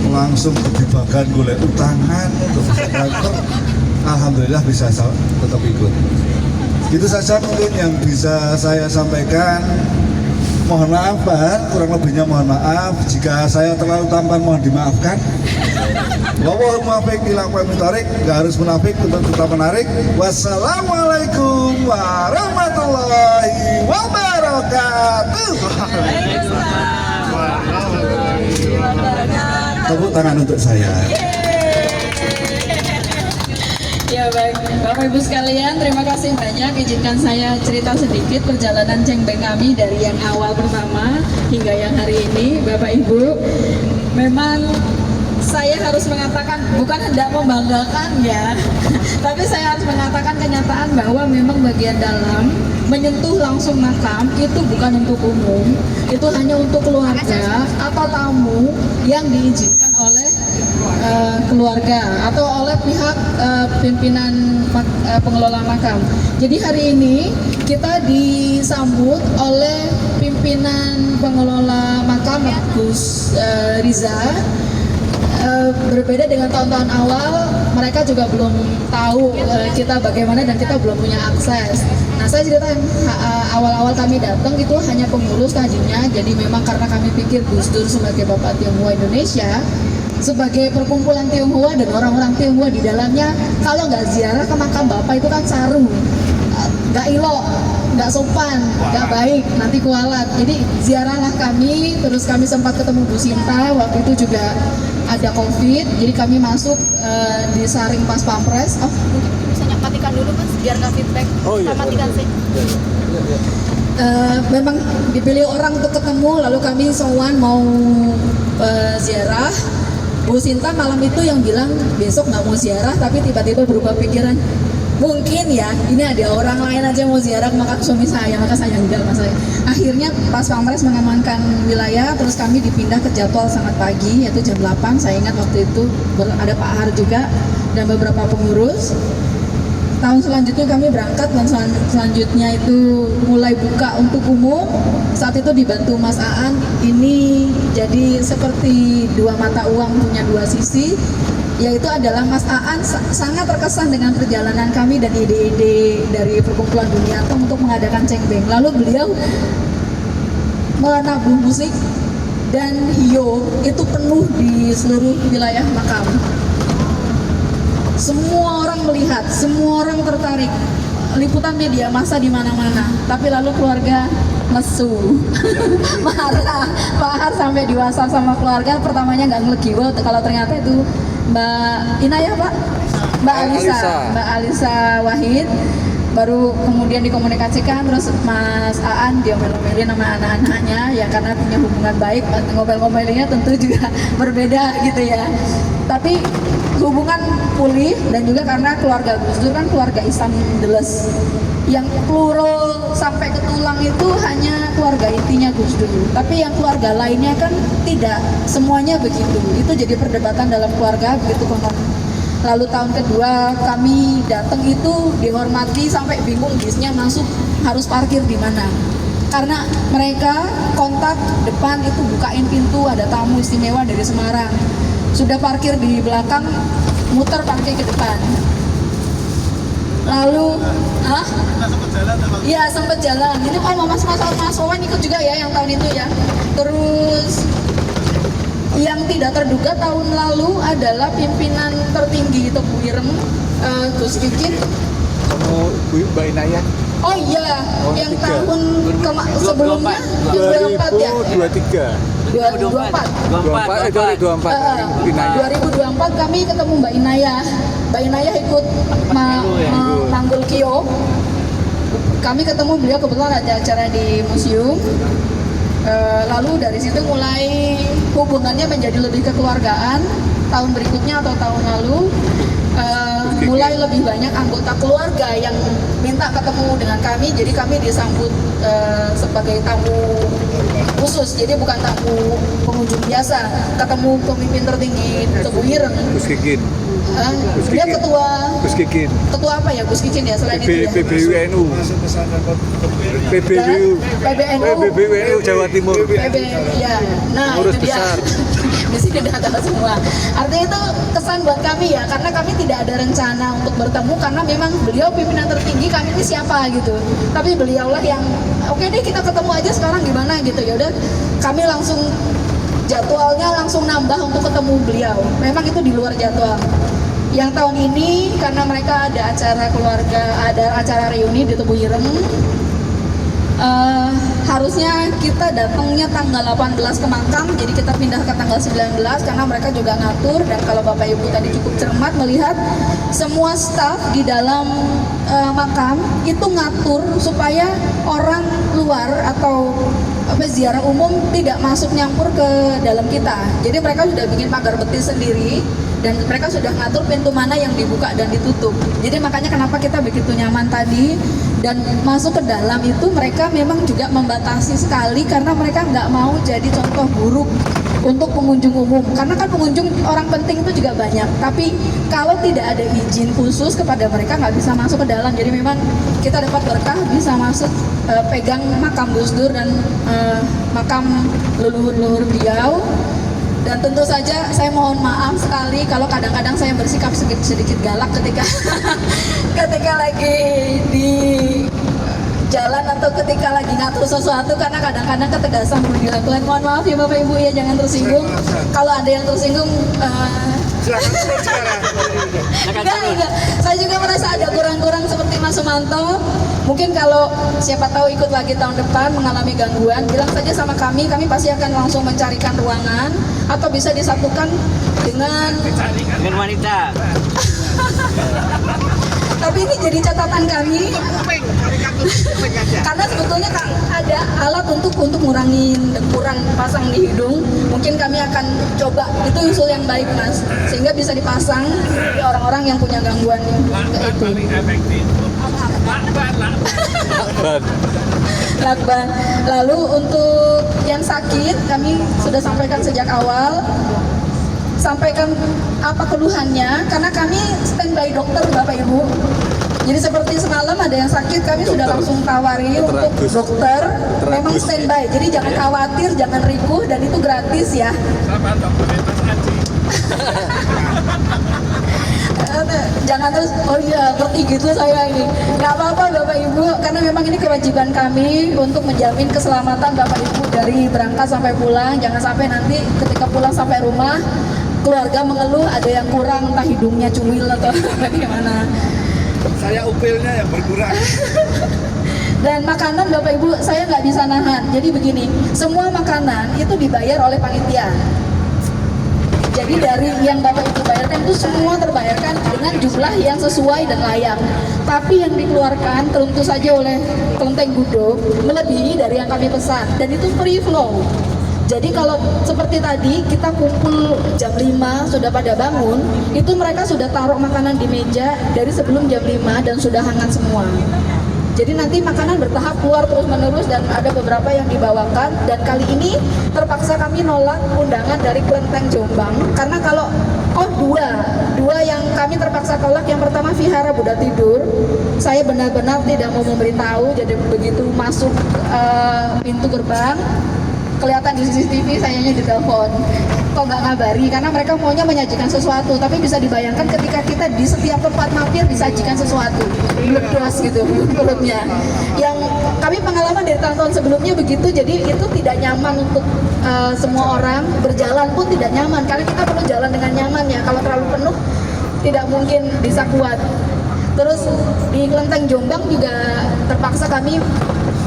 Langsung ketibakan golek utangan untuk bisa transfer. Alhamdulillah bisa tetap ikut. Itu saja mungkin yang bisa saya sampaikan. Mohon maaf Pak, kurang lebihnya mohon maaf. Jika saya terlalu tampan mohon dimaafkan. Wallahul muwaffiq ila aqwamit thoriq, enggak harus munafik untuk tetap menarik. Wassalamualaikum warahmatullahi wabarakatuh. Tepuk tangan untuk saya. Ya baik, Bapak Ibu sekalian, terima kasih banyak. Izinkan saya cerita sedikit perjalanan Cengbeng kami dari yang awal pertama hingga yang hari ini. Bapak Ibu, memang saya harus mengatakan, bukan hendak membanggakan ya, tapi saya harus mengatakan kenyataan bahwa memang bagian dalam menyentuh langsung makam itu bukan untuk umum, itu hanya untuk keluarga atau tamu yang diizinkan oleh keluarga atau oleh pihak pimpinan pengelola makam. Jadi hari ini kita disambut oleh pimpinan pengelola makam Gus Riza. Berbeda dengan tahun-tahun awal, mereka juga belum tahu kita bagaimana dan kita belum punya akses. Nah, saya cerita awal-awal kami datang itu hanya pengurus tadinya, jadi memang karena kami pikir Gus Dur sebagai Bapak Tionghoa Indonesia sebagai perkumpulan Tionghoa dan orang-orang Tionghoa di dalamnya, kalau nggak ziarah ke makam Bapak itu kan saru, nggak ilok, nggak sopan, nggak baik, nanti kualat. Jadi ziarahlah kami. Terus kami sempat ketemu Bu Sinta, waktu itu juga ada COVID, jadi kami masuk disaring pas pampres. Oh, Bisa matikan dulu Mas, biar nggak feedback. Oh iya. Matikan sih. memang dipilih orang untuk ketemu, lalu kami sowan mau ziarah. Bu Sinta malam itu yang bilang besok nggak mau ziarah, tapi tiba-tiba berubah pikiran, mungkin ya ini ada orang lain aja mau ziarah ke makam suami saya, maka saya enggak mas saya. Akhirnya pas Pampres mengamankan wilayah, terus kami dipindah ke jadwal sangat pagi, yaitu jam 8. Saya ingat waktu itu ada Pak Har juga dan beberapa pengurus. Tahun selanjutnya kami berangkat dan selanjutnya itu mulai buka untuk umum. Saat itu dibantu Mas Aan, ini jadi seperti dua mata uang punya dua sisi, yaitu adalah Mas Aan sangat terkesan dengan perjalanan kami dan ide-ide dari Perkumpulan Duniatom untuk mengadakan cengbeng. Lalu beliau menabuh musik dan hiyo itu penuh di seluruh wilayah makam. Semua orang melihat, semua orang tertarik. Liputan media massa di mana-mana. Tapi lalu keluarga lesu, marah. Pak Har sampai di WhatsApp sama keluarga. Pertamanya nggak ngelegiwo kalau ternyata itu Mbak Inayah Pak, Mbak Alisa Wahid. Baru kemudian dikomunikasikan, terus Mas Aan dia ngomel-ngomelin sama anak-anaknya ya, karena punya hubungan baik. Ngomel-ngomelinnya tentu juga berbeda gitu ya. Tapi hubungan pulih, dan juga karena keluarga Gus Dur kan keluarga Islam Deles, yang plural sampai ke tulang itu hanya keluarga intinya Gus Dur, tapi yang keluarga lainnya kan tidak semuanya begitu. Itu jadi perdebatan dalam keluarga begitu konon. Lalu tahun kedua kami datang itu dihormati sampai bingung bisnya masuk harus parkir di mana, karena mereka kontak depan itu bukain pintu, ada tamu istimewa dari Semarang. Sudah parkir di belakang, muter parkir ke depan. Lalu, iya sempat jalan. Ini kalau Mas Wawan ikut juga ya yang tahun itu ya. Terus yang tidak terduga tahun lalu adalah pimpinan tertinggi Tebu Ireng, Gus Kicin. Kamu Mbak Inayah? Oh iya, yang tahun sebelumnya 2024 ya? 2024 kami ketemu Mbak Inayah. Mbak Inayah ikut manggul Kio. Kami ketemu beliau kebetulan ada acara di museum. Lalu dari situ mulai hubungannya menjadi lebih kekeluargaan. Tahun berikutnya atau tahun lalu mulai lebih banyak anggota keluarga yang minta ketemu dengan kami. Jadi kami disambut sebagai tamu khusus, jadi bukan tamu pengunjung biasa. Ketemu pemimpin tertinggi Tebu Ireng, Gus Kicin. Dia ketua apa ya Gus Kicin ya selain itu ya? PBWNU Jawa Timur. Ya, nah itu dia. Di sini udah tahu semua. Artinya itu kesan buat kami ya, karena kami tidak ada rencana untuk bertemu, karena memang beliau pimpinan tertinggi, kami ini siapa gitu. Tapi beliaulah yang oke deh kita ketemu aja sekarang gimana gitu. Ya udah kami langsung jadwalnya langsung nambah untuk ketemu beliau. Memang itu di luar jadwal. Yang tahun ini karena mereka ada acara keluarga, ada acara reuni di Tebu Ireng. Harusnya kita datangnya tanggal 18 ke makam, jadi kita pindah ke tanggal 19 karena mereka juga ngatur. Dan kalau Bapak Ibu tadi cukup cermat melihat semua staf di dalam makam itu ngatur supaya orang luar atau ziarah umum tidak masuk nyampur ke dalam kita. Jadi mereka sudah bikin pagar betis sendiri dan mereka sudah ngatur pintu mana yang dibuka dan ditutup. Jadi makanya kenapa kita begitu nyaman tadi. Dan masuk ke dalam itu mereka memang juga membatasi sekali, karena mereka nggak mau jadi contoh buruk untuk pengunjung umum. Karena kan pengunjung orang penting itu juga banyak, tapi kalau tidak ada izin khusus kepada mereka nggak bisa masuk ke dalam. Jadi memang kita dapat berkah bisa masuk pegang makam Gus Dur dan makam leluhur-leluhur beliau. Dan tentu saja saya mohon maaf sekali kalau kadang-kadang saya bersikap sedikit galak ketika ketika lagi di jalan atau ketika lagi ngatur sesuatu karena kadang-kadang ketegasan belum dilakukan. Mohon maaf ya Bapak Ibu ya, jangan tersinggung. Kalau ada yang tersinggung, enggak. Saya juga merasa ada kurang-kurang seperti Mas Sumanto. Mungkin kalau siapa tahu ikut lagi tahun depan mengalami gangguan, bilang saja sama kami pasti akan langsung mencarikan ruangan atau bisa disatukan dengan wanita. Tapi ini jadi catatan kami karena sebetulnya Kang, ada alat untuk ngurangin kurang pasang di hidung. Mungkin kami akan coba, itu usul yang baik Mas, sehingga bisa dipasang di orang-orang yang punya gangguan itu. Lakban. Lalu untuk yang sakit kami sudah sampaikan sejak awal. Sampaikan apa keluhannya, karena kami standby dokter Bapak Ibu. Jadi seperti semalam ada yang sakit, kami sudah langsung tawari untuk dokter, memang standby. Jadi jangan khawatir, jangan rikuh, dan itu gratis ya. Jangan terus, oh iya ngerti gitu saya ini. Nggak apa-apa Bapak Ibu, karena memang ini kewajiban kami untuk menjamin keselamatan Bapak Ibu dari berangkat sampai pulang. Jangan sampai nanti ketika pulang sampai rumah keluarga mengeluh ada yang kurang, entah hidungnya cuil atau bagaimana. Saya upilnya yang berkurang. Dan makanan Bapak Ibu saya nggak bisa nahan. Jadi begini, semua makanan itu dibayar oleh panitia. Jadi dari yang Bapak Ibu bayarkan itu semua terbayarkan dengan jumlah yang sesuai dan layak. Tapi yang dikeluarkan tentu saja oleh Kelenteng Gudo melebihi dari yang kami pesan, dan itu free flow. Jadi kalau seperti tadi kita kumpul jam 5 sudah pada bangun, itu mereka sudah taruh makanan di meja dari sebelum jam 5 dan sudah hangat semua. Jadi nanti makanan bertahap keluar terus menerus dan ada beberapa yang dibawakan, dan kali ini terpaksa kami nolak undangan dari Kelenteng Jombang karena kalau dua yang kami terpaksa tolak. Yang pertama Vihara Buddha Tidur, saya benar-benar tidak mau memberitahu, jadi begitu masuk pintu gerbang kelihatan di CCTV, sayanya ditelepon kok nggak ngabari, karena mereka maunya menyajikan sesuatu, tapi bisa dibayangkan ketika kita di setiap tempat mampir disajikan sesuatu meledos gitu mulutnya. Yang kami pengalaman dari tahun-tahun sebelumnya begitu, jadi itu tidak nyaman untuk semua orang. Berjalan pun tidak nyaman karena kita perlu jalan dengan nyaman ya, kalau terlalu penuh tidak mungkin bisa kuat. Terus di Kelenteng Jombang juga terpaksa kami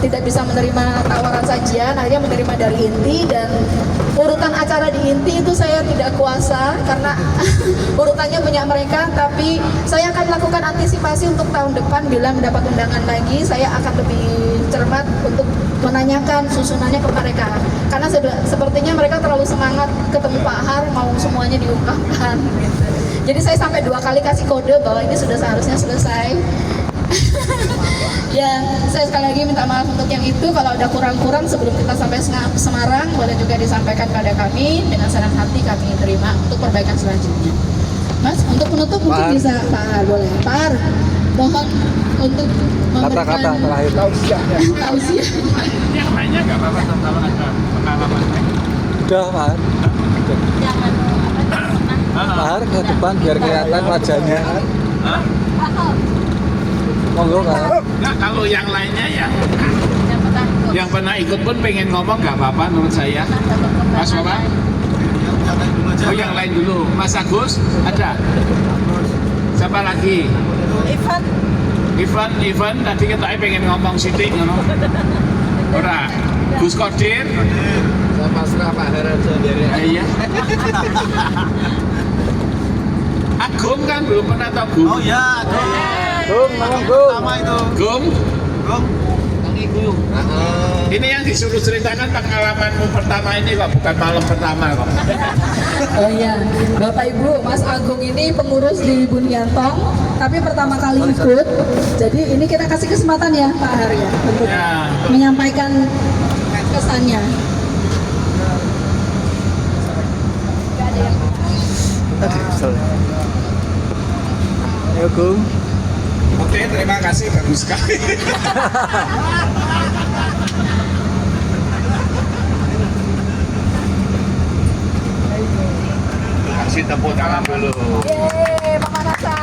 tidak bisa menerima tawaran sajian, akhirnya menerima dari inti, dan urutan acara di inti itu saya tidak kuasa karena urutannya punya mereka, tapi saya akan lakukan antisipasi untuk tahun depan. Bila mendapat undangan lagi, saya akan lebih cermat untuk menanyakan susunannya ke mereka, karena sepertinya mereka terlalu semangat ketemu Pak Har, mau semuanya diungkapkan gitu. Jadi saya sampai 2 kali kasih kode bahwa ini sudah seharusnya selesai. Ya, saya sekali lagi minta maaf untuk yang itu. Kalau ada kurang-kurang sebelum kita sampai Semarang, boleh juga disampaikan pada kami, dengan senang hati kami terima untuk perbaikan selanjutnya. Mas, untuk penutup mungkin bisa Pak Har, boleh. Pak Har, mohon untuk memberikan kata-kata terakhir. tausiah. Yang lainnya nggak apa-apa kalau ada pengalaman. Udah Pak Har. Pak Har ke depan biar kelihatan wajahnya. Monggo Pak Har. Nah, kalau yang lainnya ya, yang pernah ikut pun pengen ngomong nggak apa-apa menurut saya. Mas Bapak? Oh yang lain dulu. Mas Agus ada? Siapa lagi? Ivan tadi kita pengen ngomong Siti ngono. Ora. Gus Kodir. Saya pasrah Pak Har aja biarin. Iya. Agung kan belum pernah tahu Gum. Oh ya, Gum, ngomong Gum. Sama itu. Gum. Ini yang disuruh ceritakan pengalamanmu pertama ini kok, bukan malam pertama kok. Oh iya, Bapak Ibu, Mas Agung ini pengurus di Buniantong, tapi pertama kali ikut. Jadi ini kita kasih kesempatan ya Pak Har ya, untuk menyampaikan kesannya. Ayo Gum. Oke, terima kasih, bagus sekali. Kasih tepuk tangan dulu. Yeay, pemanasan.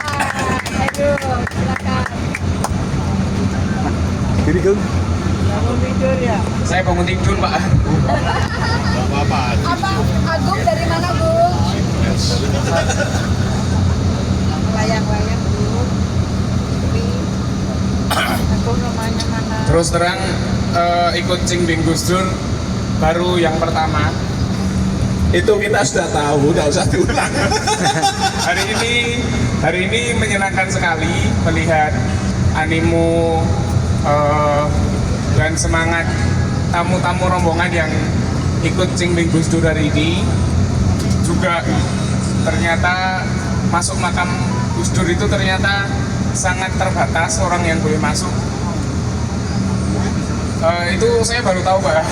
Ayo, silakan. Diri Agung. Bangun tidur ya. Saya bangun tidur, Pak. Nggak apa-apa. Abang Agung dari mana, Gung? Layang-layang dulu. Tapi aku namanya mana? Terus terang ikut Cingbing Gus Dur baru yang pertama. Itu kita sudah tahu, tidak usah diulang. Hari ini menyenangkan sekali melihat animo dan semangat tamu-tamu rombongan yang ikut Cingbing Gus Dur hari ini. Juga ternyata masuk makam Gus Dur itu ternyata sangat terbatas orang yang boleh masuk. Itu saya baru tahu, Pak.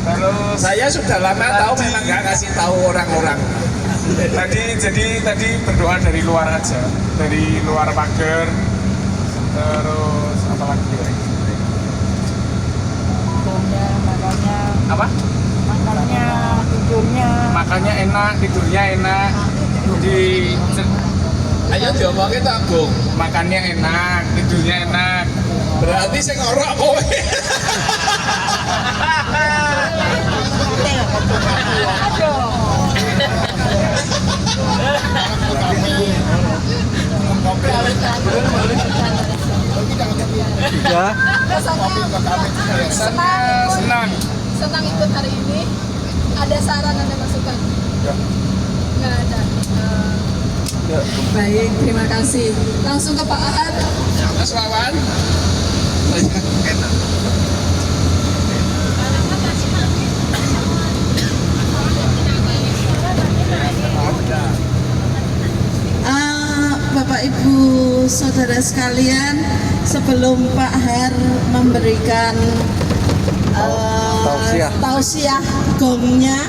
Terus Saya sudah lama tahu, memang nggak kasih tahu orang-orang. tadi berdoa dari luar aja, dari luar pagar. Terus apa lagi? Tidurnya, makannya. Apa? Makannya, tidurnya. Makannya enak, tidurnya enak. Ayo diomongin tak, Bung. Makannya enak, tidurnya enak. Berarti saya ngorok kowe. Ya. Senang ikut hari ini. Ada saran, ada masukan? Nggak ada. Baik, terima kasih. Langsung ke Pak Ahad. Mas Wawan. Bapak Ibu Saudara sekalian, sebelum Pak Har memberikan tausiah gongnya,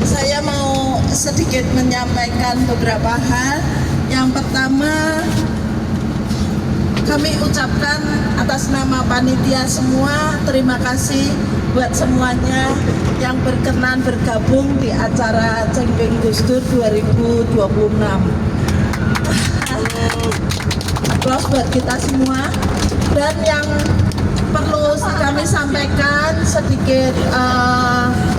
saya mau sedikit menyampaikan beberapa hal. Yang pertama, kami ucapkan atas nama panitia semua terima kasih buat semuanya yang berkenan bergabung di acara Cingbing Gus Dur 2026. Aplaus buat kita semua. Dan yang perlu kami sampaikan sedikit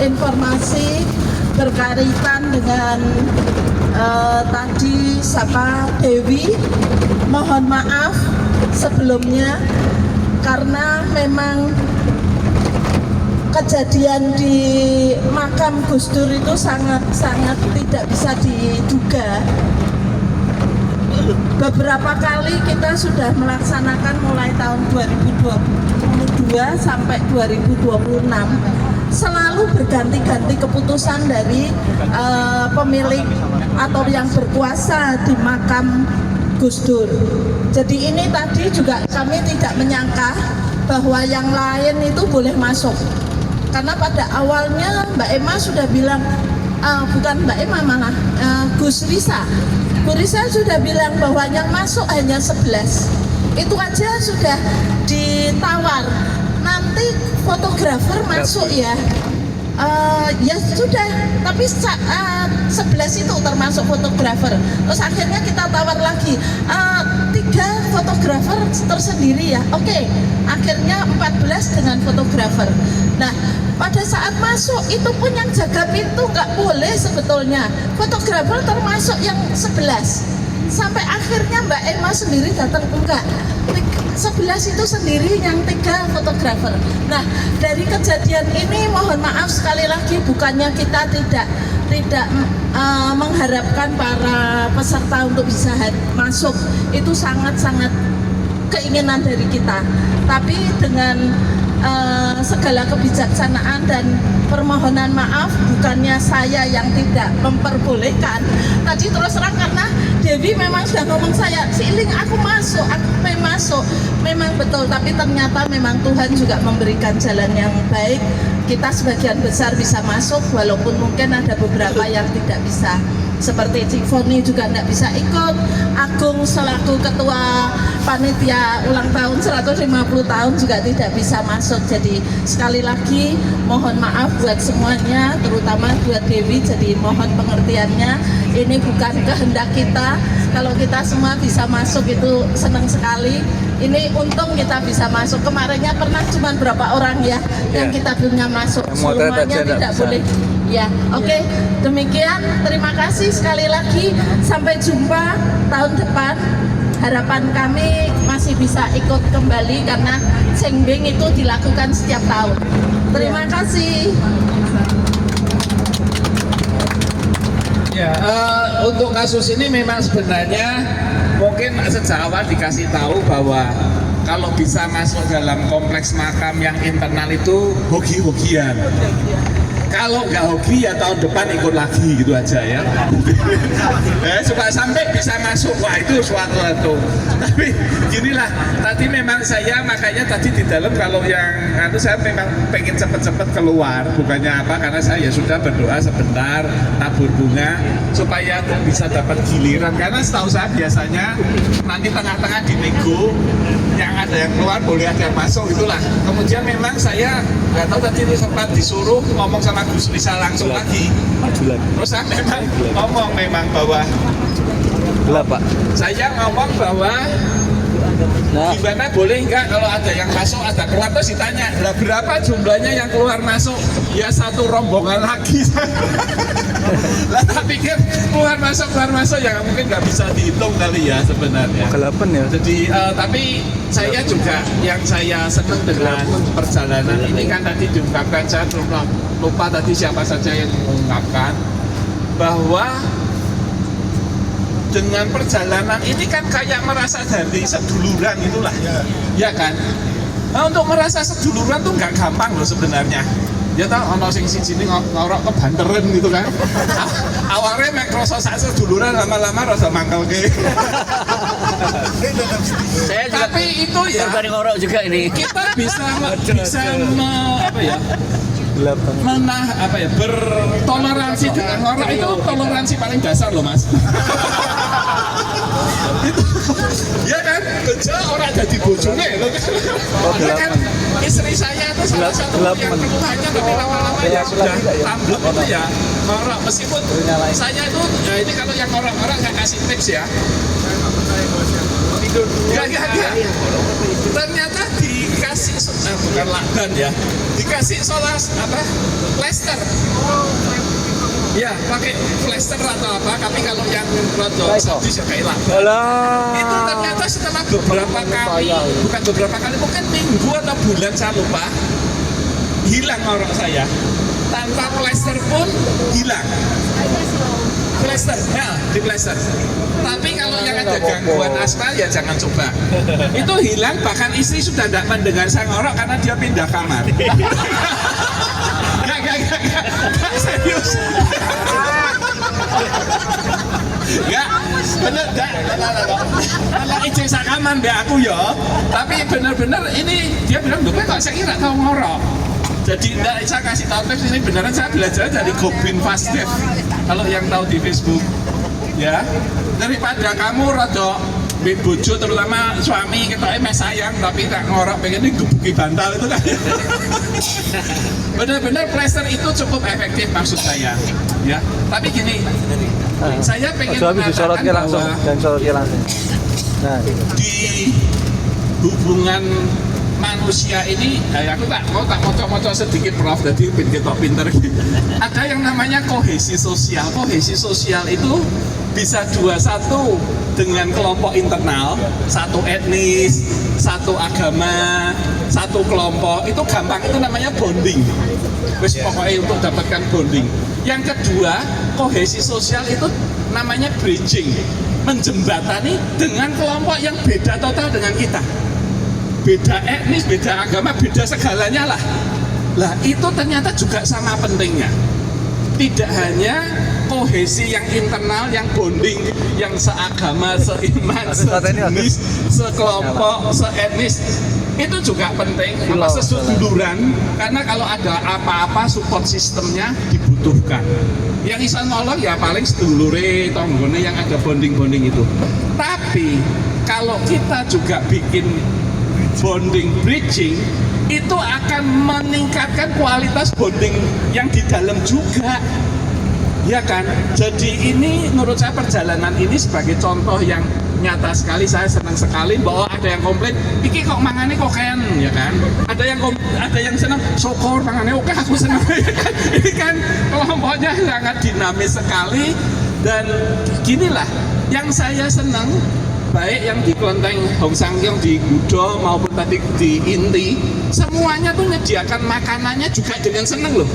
informasi berkaitan dengan tadi siapa Dewi. Mohon maaf sebelumnya karena memang kejadian di makam Gus Dur itu sangat tidak bisa diduga. Beberapa kali kita sudah melaksanakan mulai tahun 2022 sampai 2026, selalu berganti-ganti keputusan dari pemilik atau yang berkuasa di makam Gus Dur. Jadi ini tadi juga kami tidak menyangka bahwa yang lain itu boleh masuk. Karena pada awalnya Mbak Emma sudah bilang, bukan Mbak Emma malah, Gus Risa. Bu Risa sudah bilang bahwa yang masuk hanya 11. Itu aja sudah ditawar. Nanti fotografer masuk ya. Ya sudah, tapi 11 itu termasuk fotografer. Terus akhirnya kita tawar lagi 3 fotografer tersendiri ya. Oke, akhirnya 14 dengan fotografer. Nah, pada saat masuk itu pun yang jaga pintu nggak boleh sebetulnya. Fotografer termasuk yang 11. Sampai akhirnya Mbak Emma sendiri datang, enggak. 11 itu sendiri yang 3 fotografer. Nah, dari kejadian ini mohon maaf sekali lagi, bukannya kita tidak mengharapkan para peserta untuk bisa masuk. Itu sangat-sangat keinginan dari kita. Tapi dengan segala kebijaksanaan dan permohonan maaf, bukannya saya yang tidak memperbolehkan. Tadi terus terang karena Dewi memang sudah ngomong saya, Siling aku masuk, aku pengen masuk. Memang betul, tapi ternyata memang Tuhan juga memberikan jalan yang baik. Kita sebagian besar bisa masuk, walaupun mungkin ada beberapa yang tidak bisa. seperti Cik Foni juga tidak bisa ikut, Agung selaku ketua panitia ulang tahun 150 tahun juga tidak bisa masuk. Jadi sekali lagi mohon maaf buat semuanya, terutama buat Dewi, jadi mohon pengertiannya. Ini bukan kehendak kita, kalau kita semua bisa masuk itu senang sekali. Ini untung kita bisa masuk. Kemarinnya pernah cuma berapa orang ya yang kita punya masuk, semuanya tidak boleh. Ya, oke. Demikian, terima kasih sekali lagi. Sampai jumpa tahun depan. Harapan kami masih bisa ikut kembali karena cengbeng itu dilakukan setiap tahun. Terima kasih. Ya, untuk kasus ini memang sebenarnya mungkin sejak awal dikasih tahu bahwa kalau bisa masuk dalam kompleks makam yang internal itu hoki-hokian. Kalau nggak hoki ya tahun depan ikut lagi gitu aja ya. Supaya sampai bisa masuk, wah itu suatu. Tapi ginilah, tadi memang saya makanya tadi di dalam kalau yang saya memang pengen cepet-cepet keluar, bukannya apa, karena saya ya sudah berdoa sebentar, tabur bunga supaya bisa dapat giliran. Karena setahu saya biasanya nanti tengah-tengah dinego, yang ada yang keluar boleh ada yang masuk itulah. Kemudian memang saya nggak tahu tadi itu sempat disuruh ngomong sama Gus Lisa langsung lagi. Terus saya memang ngomong bahwa Pak. Saya ngomong bahwa gimana boleh nggak kalau ada yang masuk ada keluar, terus ditanya lah berapa jumlahnya yang keluar masuk, ya satu rombongan lagi. Lah tak pikir keluar masuk ya mungkin nggak bisa dihitung kali ya sebenarnya. Kelapan ya. Jadi tapi saya juga yang saya senang dengan perjalanan ini kan tadi diungkapkan, saya lupa tadi siapa saja yang mengungkapkan bahwa dengan perjalanan ini kan kayak merasa dari seduluran itulah, ya kan? Nah, untuk merasa seduluran tuh nggak gampang loh sebenarnya. Ya tau, ono sing sini ngorok ke banderen gitu kan. Awalnya mek kroso sak seduluran, lama-lama rasa mangkel ke. Tapi itu ya. Ngorok juga ini. Kita bisa bertoleransi dengan ngorok itu toleransi paling dasar loh mas. Ya kan, kerja orang jadi bojone loh. Ya kan, istri saya itu salah satu yang keluhannya tapi lama-lama ya sudah tamblek itu ya ngorok. Meskipun saya itu, ya ini kalau yang ngorok-ngorok nggak kasih tips ya. Gak. Ternyata dikasih bukan lakban ya, dikasih plester. Ya, pakai plester atau apa, tapi kalau yang rodo sadis ya kayak lakban. Itu ternyata setelah beberapa kali, bukan beberapa kali, mungkin minggu atau bulan saya lupa, hilang ngorok saya. Tanpa plester pun hilang. Plester, ya, di plester. Tapi kalau yang ada gangguan asma ya jangan coba. Itu hilang, bahkan istri sudah tidak mendengar saya ngorok karena dia pindah kamar. Gak serius. Gak, bener gak? Kalau ijek sakaman be aku ya. Tapi bener-bener ini dia bilang, "Duh, kok saya kira tahu ngorok." Jadi enggak, saya kasih tahu tips ini beneran, saya belajar dari Gobin Fastdev. Kalau yang tahu di Facebook, ya, daripada kamu rada bojo terutama suami ketoknya mes sayang tapi tak ngorok pengen digebuki bantal itu kan. Benar-benar plester itu cukup efektif maksud saya, ya. Tapi gini, saya pengen mengatakan bahwa di hubungan manusia ini, aku tak mau moco-moco sedikit Prof, jadi pinter. Ada yang namanya kohesi sosial. Kohesi sosial itu bisa satu dengan kelompok internal, satu etnis, satu agama, satu kelompok, itu gampang, itu namanya bonding. Wes pokoknya untuk dapatkan bonding. Yang kedua, kohesi sosial itu namanya bridging, menjembatani dengan kelompok yang beda total dengan kita. Beda etnis, beda agama, beda segalanya lah. Lah itu ternyata juga sama pentingnya. Tidak hanya kohesi yang internal, yang bonding, yang seagama, seiman, sejenis, sekelompok, seetnis, itu juga penting. Apa, seseduluran, karena kalau ada apa-apa support sistemnya dibutuhkan. dibutuhkan. Yang iso nolong ya paling sedulure, tonggone yang ada bonding-bonding itu. Tapi kalau kita juga bikin bonding bridging, itu akan meningkatkan kualitas bonding yang di dalam juga. Ya kan? Jadi ini menurut saya perjalanan ini sebagai contoh yang nyata sekali. Saya senang sekali bahwa ada yang komplain, iki kok mangane kok ken, ya kan? Ada yang senang, syukur mangane oke aku senang. Ini kan kelompoknya sangat dinamis sekali dan ginilah yang saya senang, baik yang di Kelenteng Hong Sangyong, di Gudo maupun tadi di Inti, semuanya tuh menyediakan makanannya juga dengan seneng loh.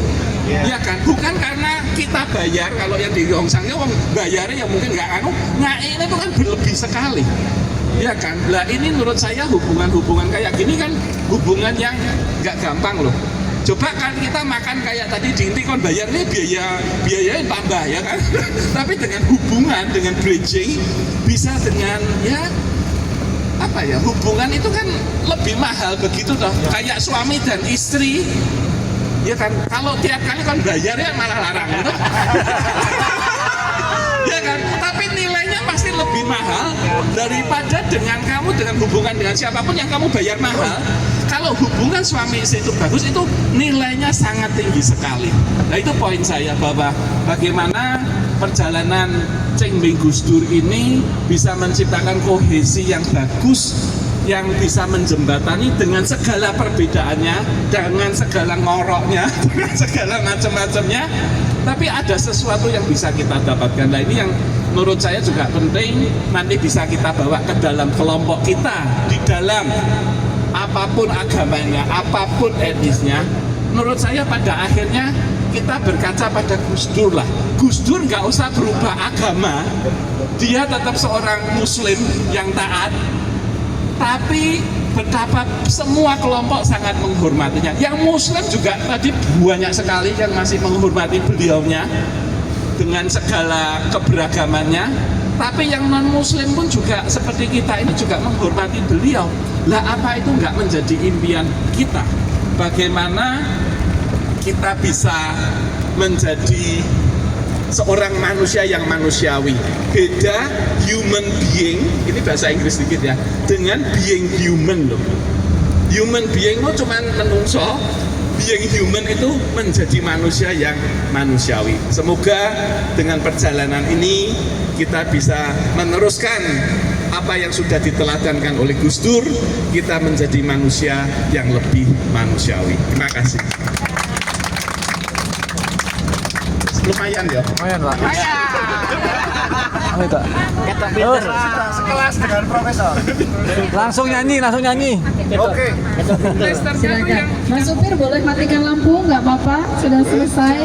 Ya kan, bukan karena kita bayar. Kalau yang di Hong Sangyong bayarnya ya mungkin nggak ini tuh kan berlebih sekali. Ya kan, lah ini menurut saya hubungan-hubungan kayak gini kan hubungan yang nggak gampang loh. Coba kan kita makan kayak tadi di Inti kan bayarnya biayanya tambah ya kan. Tapi dengan hubungan, dengan bridging bisa dengan ya apa ya, hubungan itu kan lebih mahal begitu toh. Kayak suami dan istri ya kan, kalau tiap kali kan bayarnya malah larang gitu. Ya kan, tapi nilainya pasti lebih mahal daripada dengan kamu dengan hubungan dengan siapapun yang kamu bayar mahal. Kalau hubungan suami istri itu bagus, itu nilainya sangat tinggi sekali. Nah itu poin saya, bahwa bagaimana perjalanan Cengbing Gus Dur ini bisa menciptakan kohesi yang bagus, yang bisa menjembatani dengan segala perbedaannya, dengan segala ngoroknya, dengan segala macam-macamnya, tapi ada sesuatu yang bisa kita dapatkan. Nah ini yang menurut saya juga penting, nanti bisa kita bawa ke dalam kelompok kita, di dalam apapun agamanya, apapun etnisnya. Menurut saya pada akhirnya kita berkaca pada Gus Dur lah. Gus Dur nggak usah berubah agama, dia tetap seorang Muslim yang taat, tapi betapa semua kelompok sangat menghormatinya. Yang Muslim juga tadi banyak sekali yang masih menghormati beliaunya dengan segala keberagamannya. Tapi yang non-Muslim pun juga seperti kita ini juga menghormati beliau. Lah apa itu nggak menjadi impian kita? Bagaimana kita bisa menjadi seorang manusia yang manusiawi, beda human being, ini bahasa Inggris sedikit ya, dengan being human loh. Human being itu cuma menungso, being human itu menjadi manusia yang manusiawi. Semoga dengan perjalanan ini kita bisa meneruskan apa yang sudah diteladankan oleh Gus Dur, kita menjadi manusia yang lebih manusiawi. Terima kasih. Lumayan ya? Lumayan Pak. Ayo tak? Terus Sekelas dengan profesor. langsung nyanyi. Oke. Silakan. Mas Supir boleh matikan lampu, nggak apa-apa, sudah selesai.